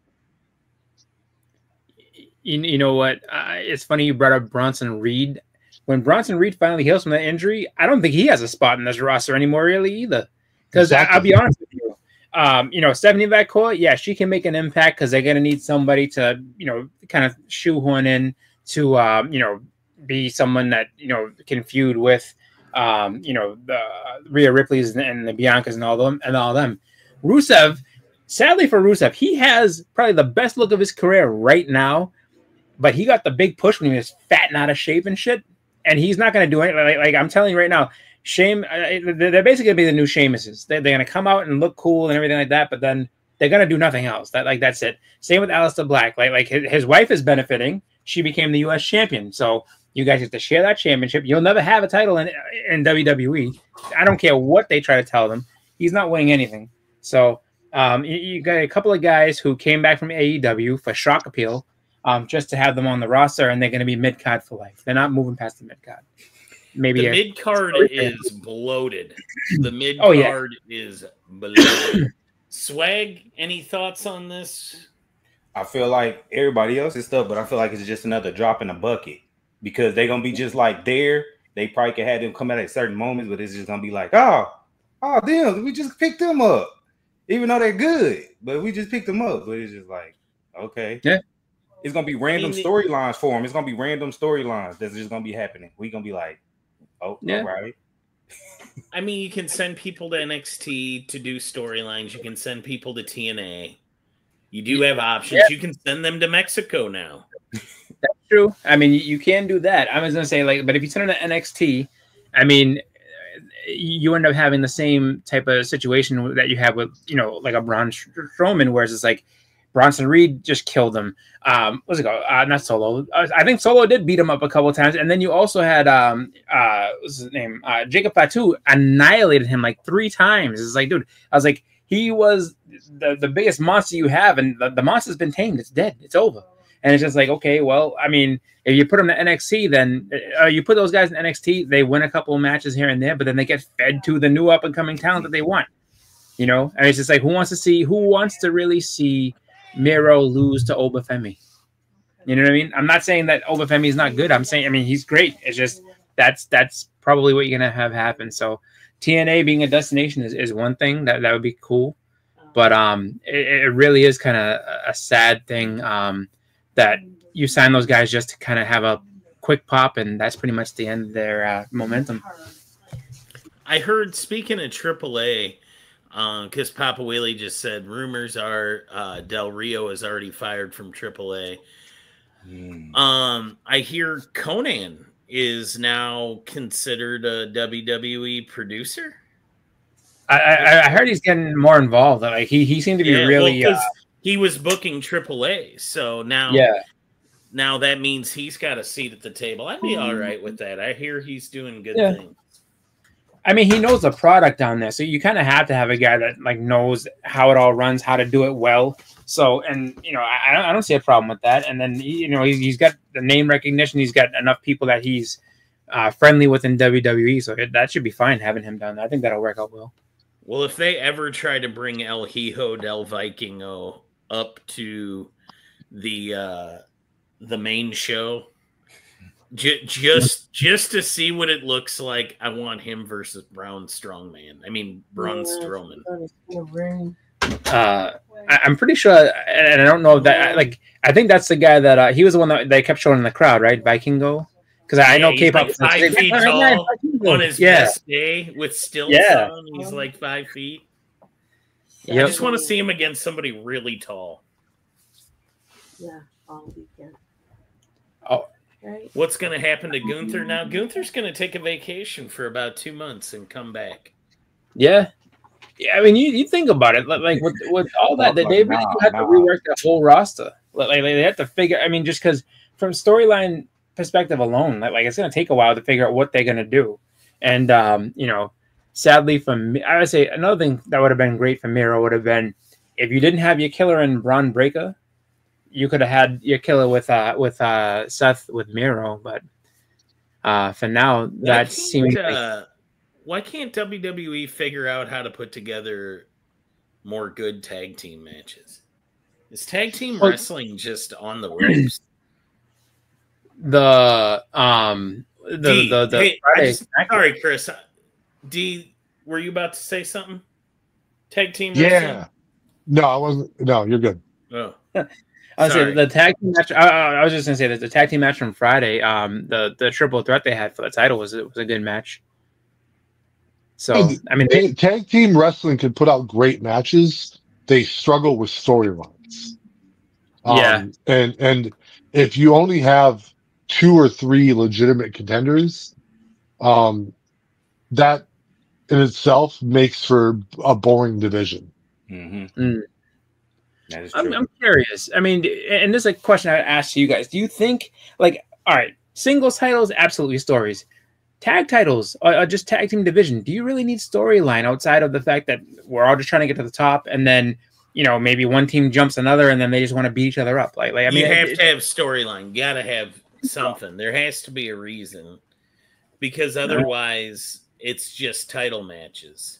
You know what? It's funny you brought up Bronson Reed. When Bronson Reed finally heals from that injury, I don't think he has a spot in this roster anymore, really, either. Because Exactly. I'll be honest with you, Stephanie McCoy, yeah, she can make an impact because they're going to need somebody to, kind of shoehorn in to, be someone that, can feud with, the Rhea Ripley's and the Biancas and all them. Rusev, sadly for Rusev, he has probably the best look of his career right now, but he got the big push when he was fat and out of shape and shit, and he's not going to do anything. Like I'm telling you right now, they're basically going to be the new Sheamuses. They're going to come out and look cool and everything like that, but then they're going to do nothing else. That's it. Same with Aleister Black. Like his wife is benefiting. She became the U.S. champion, so you guys have to share that championship. You'll never have a title in WWE. I don't care what they try to tell them. He's not winning anything. So you got a couple of guys who came back from AEW for shock appeal, just to have them on the roster, and they're going to be mid-card for life. They're not moving past the mid-card. Maybe the mid-card is bloated. The mid-card is bloated. Swag, any thoughts on this? I feel like everybody else's stuff, but I feel like it's just another drop in the bucket because they're going to be just like there. They probably could have them come out at certain moments, but it's just going to be like, oh, damn, we just picked them up. Even though they're good, but we just picked them up. But it's just like, okay. Yeah. It's going to be random storylines for them. It's going to be random storylines that's just going to be happening. We're going to be like, oh, yeah. All right. I mean, you can send people to NXT to do storylines. You can send people to TNA. You do have options. Yeah. You can send them to Mexico now. That's true. I mean, you can do that. I was going to say, but if you send them to NXT, I mean, you end up having the same type of situation that you have with, like a Braun Strowman, whereas it's like Bronson Reed just killed him. What's it called? Not Solo. I think Solo did beat him up a couple of times. And then you also had, what's his name? Jacob Fatu annihilated him like 3 times. It's like, dude, I was like, he was the biggest monster you have, and the monster's been tamed. It's dead. It's over. And it's just like, okay, well, I mean, if you put them to NXT, then you put those guys in NXT, they win a couple of matches here and there, but then they get fed to the new up-and-coming talent that they want. And it's just like, who wants to really see Miro lose to Obafemi? You know what I mean? I'm not saying that Obafemi is not good. I'm saying, I mean, he's great. It's just that's probably what you're gonna have happen. So TNA being a destination is one thing that would be cool, but it really is kind of a sad thing that you sign those guys just to kind of have a quick pop, and that's pretty much the end of their momentum. I heard, speaking of AAA, because Papa Whaley just said rumors are Del Rio is already fired from AAA. I hear Conan is now considered a WWE producer. I heard he's getting more involved. Like he seemed to be really. Well, he was booking AAA, so now now that means he's got a seat at the table. I'd be all right with that. I hear he's doing good things. I mean, he knows the product down there, so you kind of have to have a guy that knows how it all runs, how to do it well. So, and I don't see a problem with that. And then he's got the name recognition. He's got enough people that he's friendly with in WWE, so that should be fine having him down there. I think that'll work out well. Well, if they ever try to bring El Hijo del Vikingo up to the main show, just to see what it looks like, I want him versus Braun Strowman. I mean, Braun Strowman. I'm pretty sure, and I don't know if that. I think that's the guy that he was the one that they kept showing in the crowd, right? Vikingo. Because I know K-pop like 5 feet tall on his best day with stilts on. He's like 5 feet. I just want to see him against somebody really tall. Yeah, all weekend. Oh. Right. What's going to happen to Gunther now? Gunther's going to take a vacation for about 2 months and come back. Yeah. I mean, you think about it. Like with all that, they really have to rework the whole roster. Like they have to figure. I mean, just because from storyline perspective alone, like it's going to take a while to figure out what they're going to do. And sadly for me, I would say another thing that would have been great for Miro would have been if you didn't have your killer in Braun Breaker, you could have had your killer with Seth with Miro. But for now, that seems why can't WWE figure out how to put together more good tag team matches? Is tag team wrestling just on the ropes? Sorry, Chris. D, were you about to say something? Tag team wrestling? Yeah. No, I wasn't. No, you're good. Oh. I was saying the tag team match. I was just gonna say that the tag team match from Friday, the triple threat they had for the title was a good match. So I mean, tag team wrestling can put out great matches. They struggle with storylines. Yeah, and if you only have 2 or 3 legitimate contenders, that in itself makes for a boring division. Mm-hmm. That is true. I'm curious. I mean, and this is a question I would ask you guys. Do you think, like, all right, singles titles, absolutely stories. Tag titles, just tag team division. Do you really need storyline outside of the fact that we're all just trying to get to the top, and then maybe one team jumps another, and then they just want to beat each other up? Like I mean, you have to have storyline. You got to have something. There has to be a reason, because otherwise it's just title matches.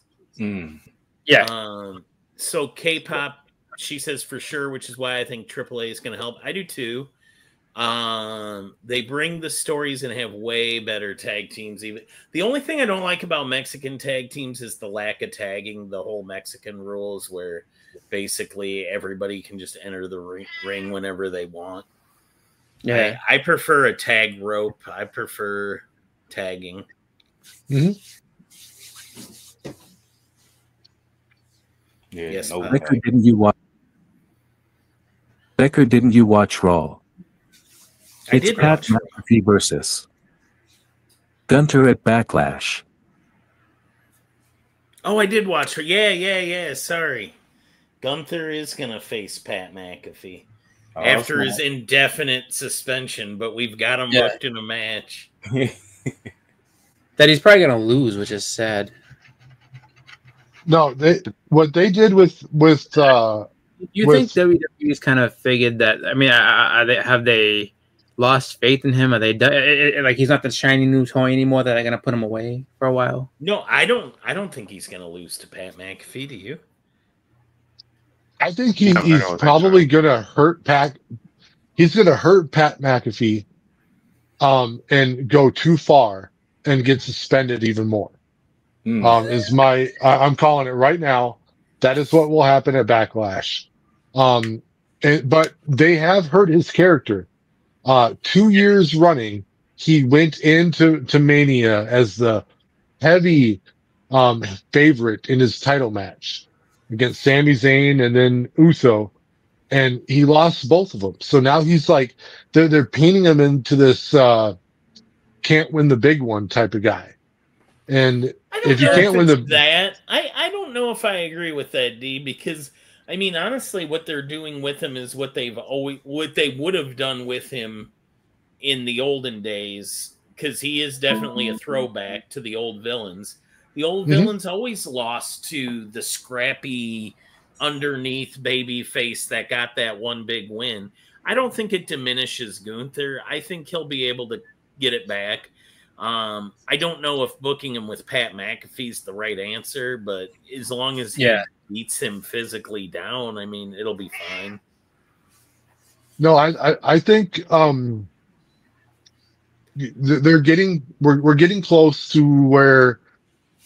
Yeah. So K-pop, she says for sure, which is why I think AAA is going to help. I do too. They bring the stories and have way better tag teams. Even the only thing I don't like about Mexican tag teams is the lack of tagging. The whole Mexican rules where basically everybody can just enter the ring whenever they want. Yeah, I prefer a tag rope. I prefer tagging. Mm-hmm. Yeah, yes, Becker, didn't you watch Raw? It's Pat McAfee versus Gunther at Backlash. Oh, I did watch her. Yeah. Sorry. Gunther is going to face Pat McAfee after his indefinite suspension, but we've got him booked in a match. That he's probably going to lose, which is sad. No, what they did with you think WWE's kind of figured that? I mean, have they lost faith in him? Are they like he's not the shiny new toy anymore that they're going to put him away for a while? No, I don't think he's going to lose to Pat McAfee. Do you? I think he's probably going to hurt Pat. He's going to hurt Pat McAfee, and go too far and get suspended even more. I'm calling it right now. That is what will happen at Backlash. But they have hurt his character. 2 years running, he went into Mania as the heavy favorite in his title match against Sami Zayn and then Uso, and he lost both of them. So now he's like they're painting him into this can't win the big one type of guy. And if you can't win I don't know if I agree with that, D, because I mean, honestly, what they're doing with him is what they would have done with him in the olden days, because he is definitely a throwback to the old villains. The old villains always lost to the scrappy underneath baby face that got that one big win. I don't think it diminishes Gunther. I think he'll be able to get it back. I don't know if booking him with Pat McAfee is the right answer, but as long as he beats him physically down, I mean, it'll be fine. No, I think we're getting close to where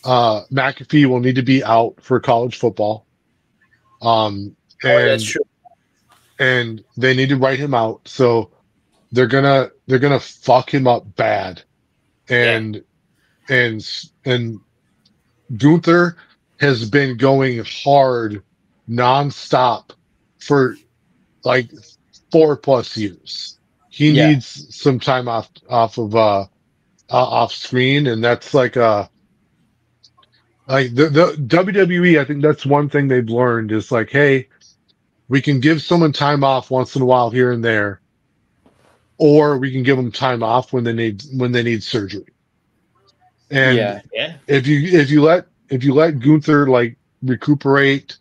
McAfee will need to be out for college football. That's true. And they need to write him out, so they're gonna fuck him up bad. And Gunther has been going hard nonstop for like 4+ years. He needs some time off screen, and that's like the WWE. I think that's one thing they've learned is like, hey, we can give someone time off once in a while here and there, or we can give them time off when they need surgery. And if you let Gunther like recuperate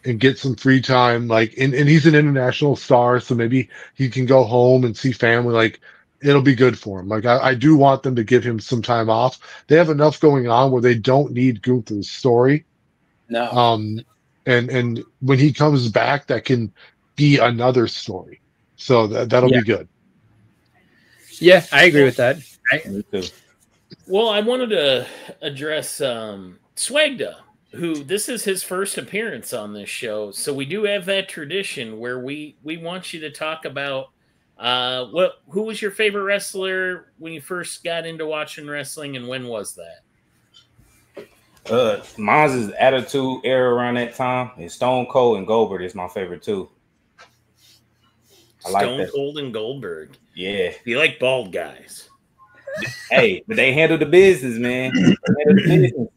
and get some free time, like and he's an international star, so maybe he can go home and see family. Like it'll be good for him. Like I do want them to give him some time off. They have enough going on where they don't need Gunther's story. No. And when he comes back, that can be another story. So that'll be good. Yeah, I agree with that. Well, I wanted to address Swagda, who this is his first appearance on this show. So we do have that tradition where we want you to talk about who was your favorite wrestler when you first got into watching wrestling, and when was that? Mine's Attitude Era around that time. And Stone Cold and Goldberg is my favorite too. I like Stone that. Cold and Goldberg. Yeah. You like bald guys. Hey, but they handle the business, man. They handle the business.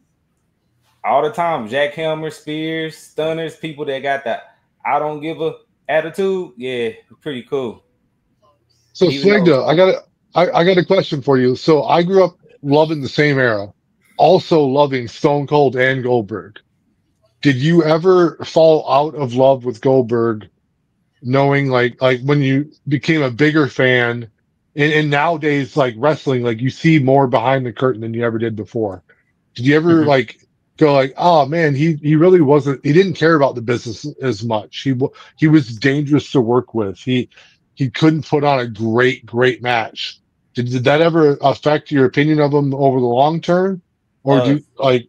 All the time. Jackhammer, Spears, Stunners, people that got that I don't give a attitude. Yeah, pretty cool. So Swagda, I got a question for you. So I grew up loving the same era, also loving Stone Cold and Goldberg. Did you ever fall out of love with Goldberg, knowing like when you became a bigger fan, and nowadays like wrestling, like you see more behind the curtain than you ever did before? Did you ever like go like, oh man, he really wasn't, he didn't care about the business as much. He was dangerous to work with. He couldn't put on a great match. Did that ever affect your opinion of him over the long term? Or do you, like,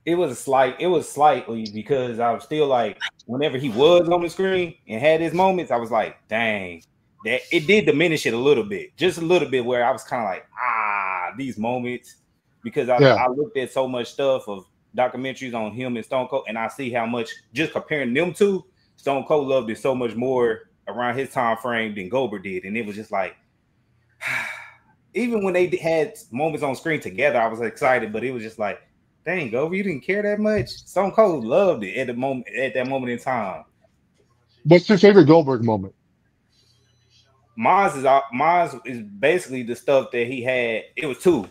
it was slightly because I was still like, whenever he was on the screen and had his moments, I was like, dang, that it did diminish it a little bit, just a little bit, where I was kind of like, these moments, because I looked at so much stuff of documentaries on him and Stone Cold, and I see how much, just comparing them two, Stone Cold loved it so much more around his time frame than Goldberg did, and it was just like, even when they had moments on screen together, I was excited, but it was just like, dang, Goldberg, you didn't care that much. Stone Cold loved it at that moment in time. What's your favorite Goldberg moment? Mine is basically the stuff that he had. It was two.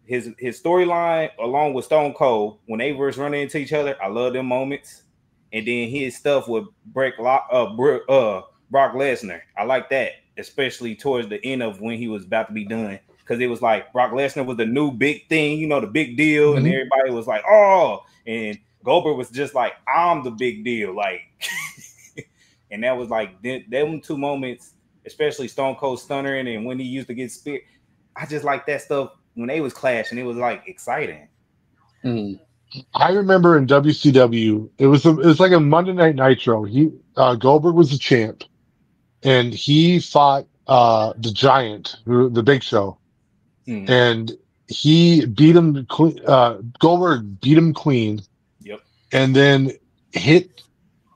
His storyline along with Stone Cold when they were running into each other. I love them moments, and then his stuff with Brock Lesnar. I like that, especially towards the end of when he was about to be done, because it was like Brock Lesnar was the new big thing, you know, the big deal, and everybody was like, oh, and Goldberg was just like, I'm the big deal, like, and that was like them two moments, especially Stone Cold stunnering and when he used to get speared. I just like that stuff when they was clashing. It was like exciting. I remember in WCW, it was like a Monday Night Nitro. Goldberg was the champ, and he fought the Giant, the Big Show, and he beat him. Goldberg beat him clean. Yep. And then hit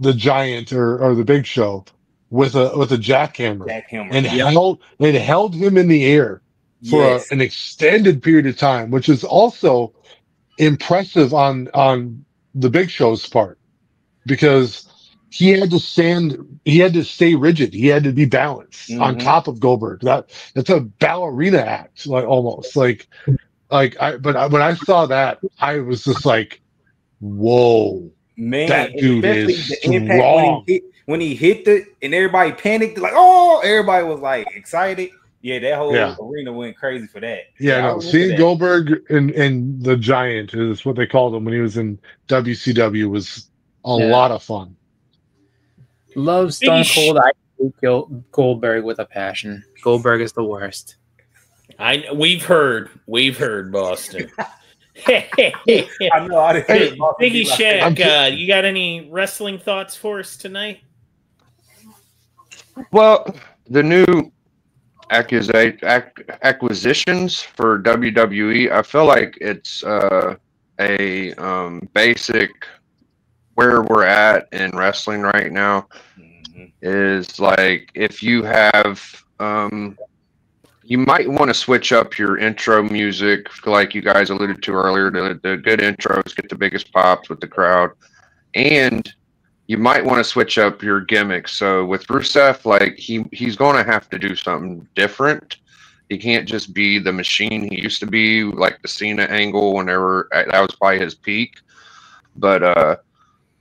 the Giant or the Big Show with a jackhammer, and held him in the air for an extended period of time, which is also impressive on the Big Show's part, because he had to stay rigid. He had to be balanced on top of Goldberg. That's a ballerina act, like almost like when I saw that, I was just like, whoa, man, that dude is strong. When he hit it and everybody panicked, like, oh, everybody was like excited. Yeah, that whole arena went crazy for that. Yeah, no, seeing Goldberg and the Giant is what they called him when he was in WCW was a lot of fun. Love Stone Cold. I hate Goldberg with a passion. Goldberg is the worst. We've heard, Boston. I know. Biggie Shaq, you got any wrestling thoughts for us tonight? Well, the new acquisitions for WWE, I feel like it's a basic where we're at in wrestling right now is like, if you have you might want to switch up your intro music, like you guys alluded to earlier. The good intros get the biggest pops with the crowd, and you might want to switch up your gimmicks. So with Rusev, like he's going to have to do something different. He can't just be the machine he used to be, like the Cena angle whenever that was probably his peak. But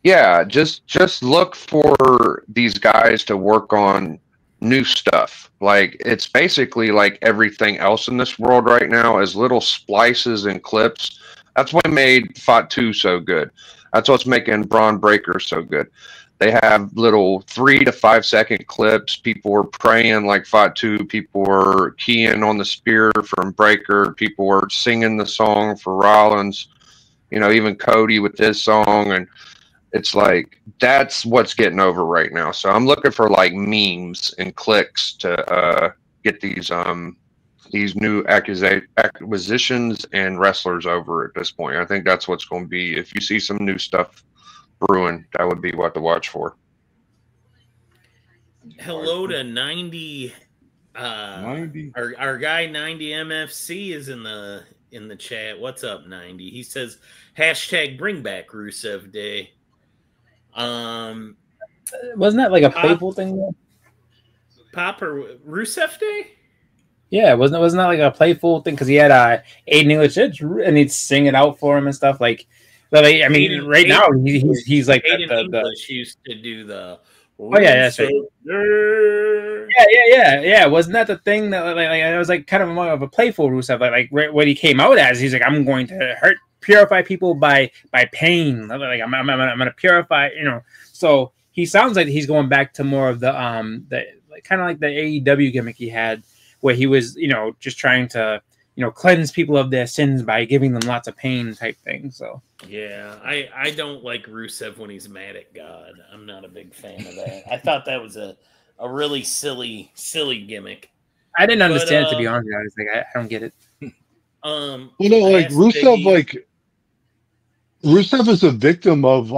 yeah, just look for these guys to work on new stuff. Like it's basically like everything else in this world right now is little splices and clips. That's what made Fatu so good. That's what's making Braun Breaker so good. They have little 3 to 5 second clips. People were praying like Fatu. People were keying on the spear from Breaker. People were singing the song for Rollins. You know, even Cody with this song. And it's like, that's what's getting over right now. So I'm looking for like memes and clicks to get these new acquisitions and wrestlers over at this point. I think that's what's going to be. If you see some new stuff brewing, that would be what to watch for. Hello to 90. 90. Our guy 90 MFC is in the chat. What's up, 90? He says hashtag bring back Rusev Day. Wasn't that like a playful thing though? Pop or Rusev Day? Yeah, wasn't that like a playful thing? Because he had Aiden English and he'd sing it out for him and stuff like. But I mean, right now he's like Aiden English used to do the. Oh yeah, that's right. Yeah. Wasn't that the thing that like it was like kind of more of a playful Rusev, like what he came out as? He's like, I'm going to purify people by pain. Like I'm gonna purify, you know. So he sounds like he's going back to more of the kind of like the AEW gimmick he had, where he was, you know, just trying to, you know, cleanse people of their sins by giving them lots of pain type thing. So yeah, I don't like Rusev when he's mad at God. I'm not a big fan of that. I thought that was a really silly gimmick. I didn't understand it, to be honest. I was like, I don't get it. You know, like Rusev is a victim of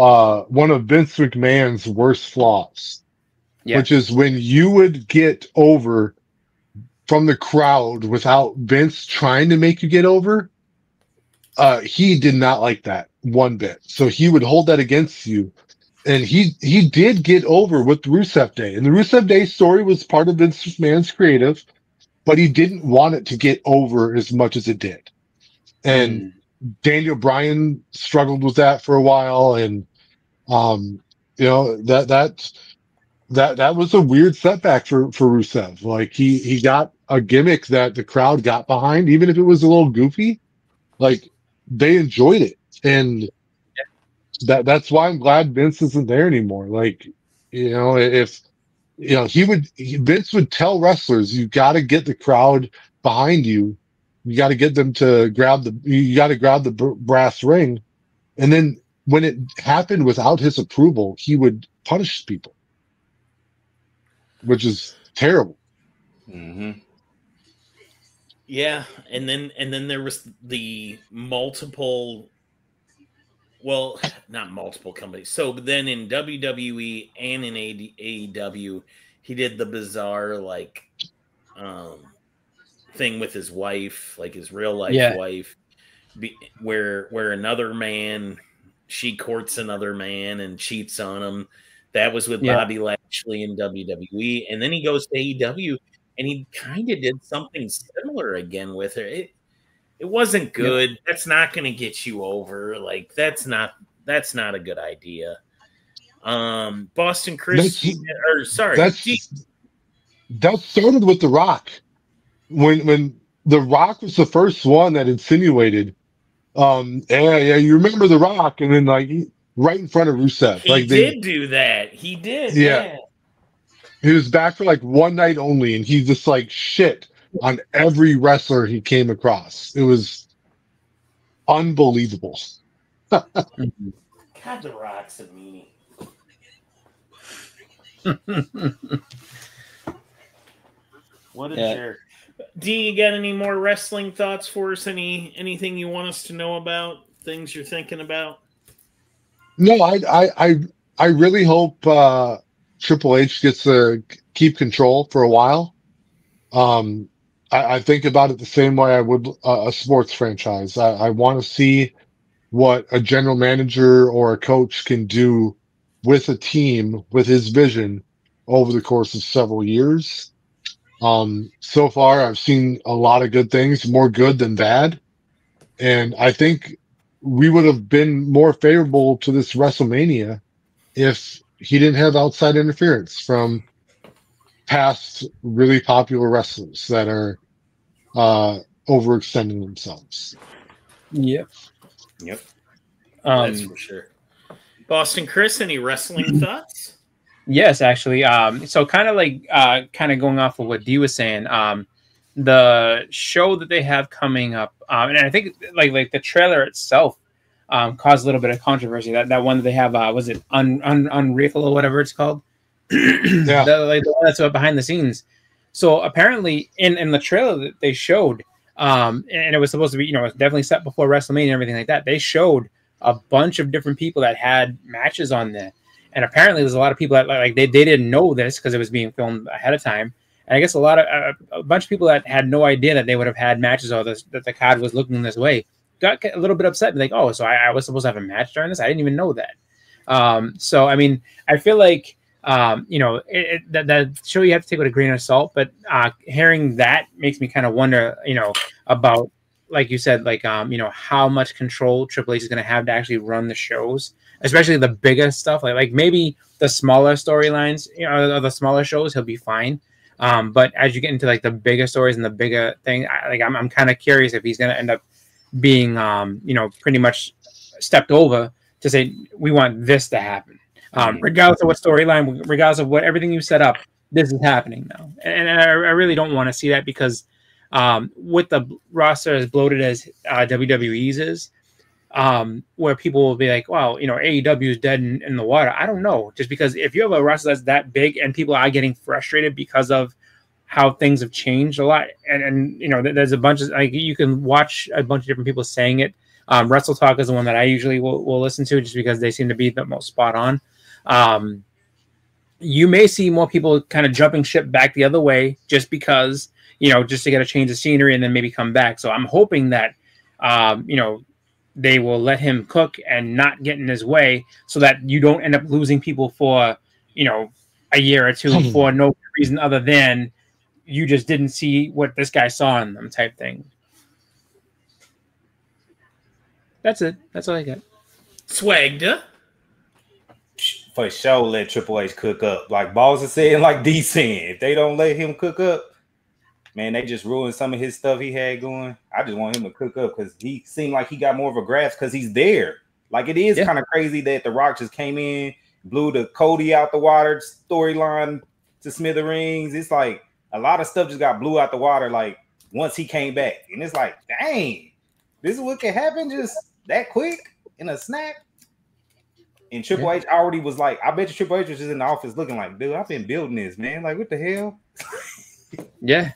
one of Vince McMahon's worst flaws, which is when you would get over from the crowd without Vince trying to make you get over. He did not like that one bit. So he would hold that against you. And he did get over with Rusev Day. And the Rusev Day story was part of Vince McMahon's creative, but he didn't want it to get over as much as it did. And Daniel Bryan struggled with that for a while. And, you know, that was a weird setback for Rusev. Like he got a gimmick that the crowd got behind, even if it was a little goofy, like they enjoyed it. And that's why I'm glad Vince isn't there anymore. Like, you know, if, you know, Vince would tell wrestlers, you got to get the crowd behind you. You got to get them to grab the brass ring. And then when it happened without his approval, he would punish people, which is terrible. Mm-hmm. Yeah, and then there was the multiple, well, not multiple companies. So then in WWE and in AEW, he did the bizarre like thing with his wife, like his real life wife, where another man, she courts another man and cheats on him. That was with Bobby Lashley in WWE, and then he goes to AEW. And he kind of did something similar again with her. It wasn't good. Yep. That's not going to get you over. Like that's not a good idea. Boston Chris, that started with The Rock. When The Rock was the first one that insinuated, you remember The Rock, and then like right in front of Rusev. He did do that. He did. Yeah. He was back for like one night only, and he just like shit on every wrestler he came across. It was unbelievable. God, The Rock's a meanie. What a jerk. Do you got any more wrestling thoughts for us? Anything you want us to know about? Things you're thinking about? No, I really hope Triple H gets to keep control for a while. I think about it the same way I would a sports franchise. I want to see what a general manager or a coach can do with a team with his vision over the course of several years. So far, I've seen a lot of good things, more good than bad. And I think we would have been more favorable to this WrestleMania if he didn't have outside interference from past really popular wrestlers that are overextending themselves. Yep. Yep. That's for sure. Boston Chris, any wrestling thoughts? Yes, actually. So kind of going off of what Dee was saying. The show that they have coming up, and I think like the trailer itself caused a little bit of controversy. That one that they have, was it Unreal or whatever it's called? Yeah. the one that's behind the scenes. So apparently in the trailer that they showed, and it was supposed to be, it was definitely set before WrestleMania and everything like that. They showed a bunch of different people that had matches on there. And apparently there's a lot of people that they didn't know this because it was being filmed ahead of time. And I guess a bunch of people that had no idea that they would have had matches or that the card was looking this way got a little bit upset. Like, oh, so I was supposed to have a match during this? I didn't even know that. So, I mean, I feel like, that show you have to take with a grain of salt. But hearing that makes me kind of wonder, about, like you said, how much control Triple H is going to have to actually run the shows, especially the bigger stuff. Like maybe the smaller storylines, or the smaller shows, he'll be fine. But as you get into the bigger stories and the bigger thing, I'm kind of curious if he's going to end up being, pretty much stepped over to say, we want this to happen. Regardless of what storyline, regardless of what everything you set up, this is happening now. And I really don't want to see that because with the roster as bloated as WWE's is, where people will be like, well, AEW is dead in the water. I don't know. Just because if you have a roster that's that big and people are getting frustrated because of how things have changed a lot, and there's a bunch of, you can watch a bunch of different people saying it. Wrestle Talk is the one that I usually will listen to just because they seem to be the most spot on. You may see more people kind of jumping ship back the other way just because, just to get a change of scenery and then maybe come back. So I'm hoping that, they will let him cook and not get in his way so that you don't end up losing people for, a year or two for no reason other than you just didn't see what this guy saw in them type thing. That's it. That's all I got. Swagda. For sure, let Triple H cook up. Like Balls is saying, like D saying, if they don't let him cook up, man, they just ruined some of his stuff he had going. I just want him to cook up because he seemed like he got more of a grasp because he's there. Like it is kind of crazy that The Rock just came in, blew the Cody out the water storyline to smithereens. It's like a lot of stuff just got blew out the water like once he came back. And it's like, dang, this is what can happen just that quick in a snap. And Triple H already was like, I bet you Triple H was just in the office looking like, dude, I've been building this, man. Like, what the hell? Yeah.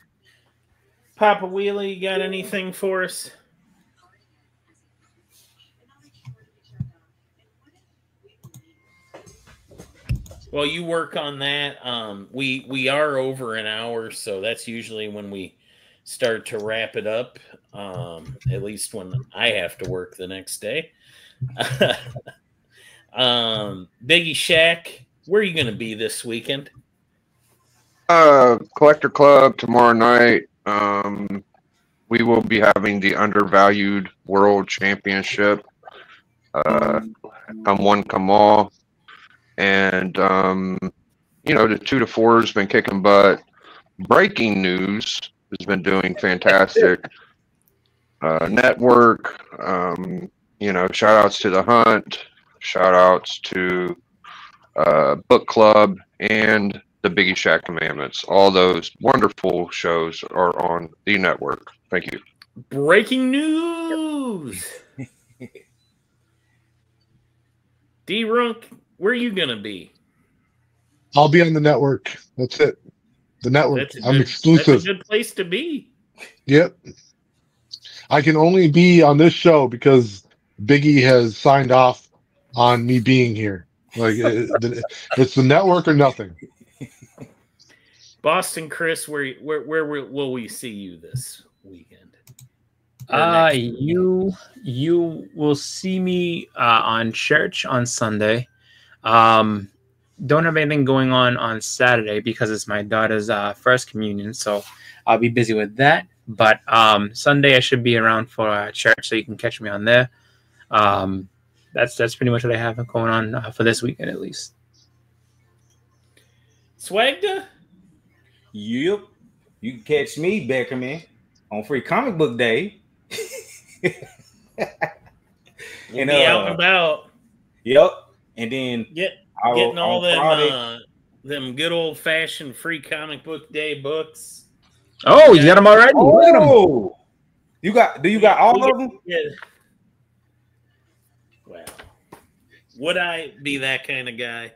Papa Wheelie, you got anything for us? Well, you work on that. We are over an hour, so that's usually when we start to wrap it up. At least when I have to work the next day. Biggie Shaq, where are you going to be this weekend? Collector Club tomorrow night. We will be having the Undervalued World Championship. Come one, come all. And, the 2 to 4 has been kicking butt. Breaking News has been doing fantastic. Network, shout outs to The Hunt, shout outs to Book Club, and the Biggie Shaq Commandments. All those wonderful shows are on the network. Thank you. Breaking news. D-Runk, where are you going to be? I'll be on the network. That's it. The network. I'm exclusive. That's a good place to be. Yep. I can only be on this show because Biggie has signed off on me being here. Like it's the network or nothing. Boston Chris, where will we see you this weekend? You will see me on church on Sunday. Don't have anything going on Saturday because it's my daughter's first communion, so I'll be busy with that. But Sunday I should be around for church, so you can catch me on there. That's pretty much what I have going on for this weekend, at least. Swagda? Yep. You can catch me, Beckerman, on Free Comic Book Day. And be out and about. Yep. And then getting all them good old fashioned Free Comic Book Day books. Oh, you got them already? Oh, do you got all of them? Yeah. Well, would I be that kind of guy?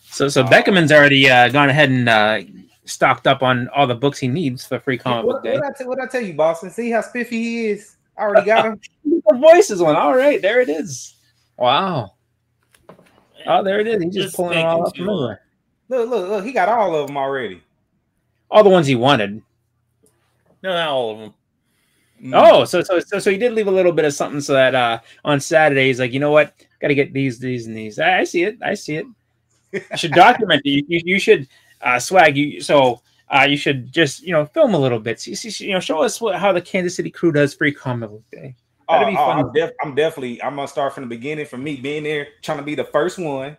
So Beckerman's already gone ahead and stocked up on all the books he needs for Free Comic Book Day. What I tell you, Boston? See how spiffy he is? I already got him. The voices one. All right, there it is. Wow. Oh, there it is. He's just pulling it all up from everywhere. Look. He got all of them already. All the ones he wanted. No, not all of them. Oh, so he did leave a little bit of something so that on Saturday he's like, you know what? Got to get these, and these. I see it. I should document it. You should swag. You should just film a little bit. Show us how the Kansas City crew does Free Comic Book Day. That'd be fun. I'm gonna start from the beginning. From me being there, trying to be the first one,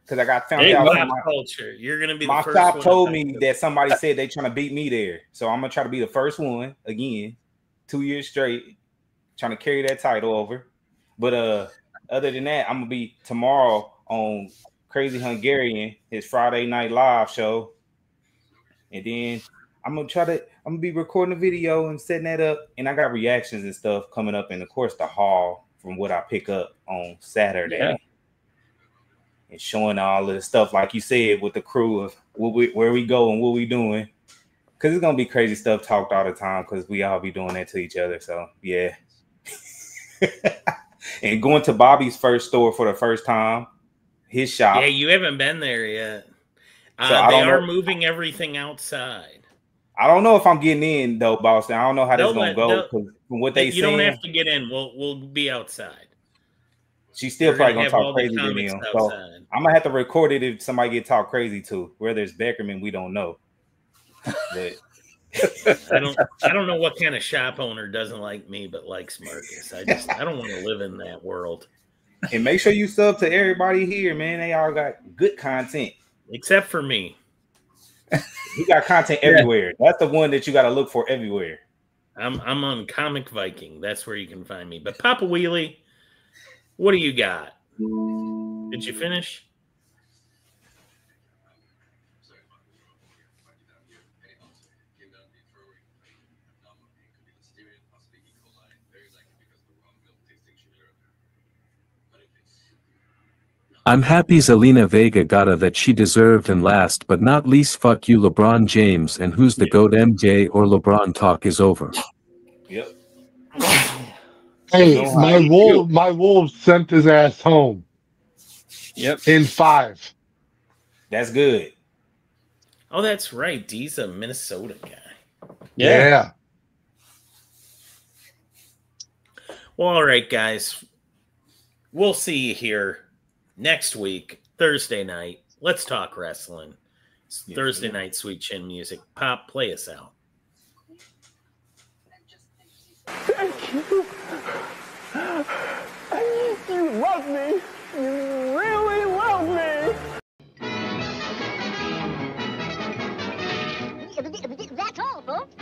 because I got found out. From my culture, you're gonna be. My the first shop one told me that somebody said they trying to beat me there, so I'm gonna try to be the first one again, 2 years straight, trying to carry that title over. But other than that, I'm gonna be tomorrow on Crazy Hungarian, his Friday Night Live show, and then I'm gonna be recording a video and setting that up, and I got reactions and stuff coming up, and of course the haul from what I pick up on Saturday, and showing all of the stuff like you said with the crew of where we go and what we doing, because it's gonna be crazy stuff talked all the time because we all be doing that to each other. So yeah, and going to Bobby's first store for the first time, his shop. Yeah, you haven't been there yet. So they are moving everything outside. I don't know if I'm getting in though, Boston. I don't know how this is gonna go because from what they say, you don't have to get in. We'll be outside. She's still probably gonna talk crazy to me. So I'm gonna have to record it if somebody get talk crazy to. Whether it's Beckerman, we don't know. But I don't know what kind of shop owner doesn't like me but likes Marcus. I don't want to live in that world. And make sure you sub to everybody here, man. They all got good content. Except for me. You got content everywhere. That's the one that you got to look for everywhere. I'm on Comic Viking. That's where you can find me. But Papa Wheelie, what do you got? Did you finish? I'm happy Zelina Vega got her that she deserved, and last but not least, fuck you LeBron James, and who's the GOAT, MJ or LeBron talk is over. Yep. Hey, my Wolves sent his ass home. Yep. In 5. That's good. Oh, that's right. D's a Minnesota guy. Yeah. Well, all right, guys. We'll see you here next week, Thursday night. Let's talk wrestling. It's Thursday night, Sweet Chin Music. Pop, play us out. Thank you. You love me. You really love me. That's all, folks.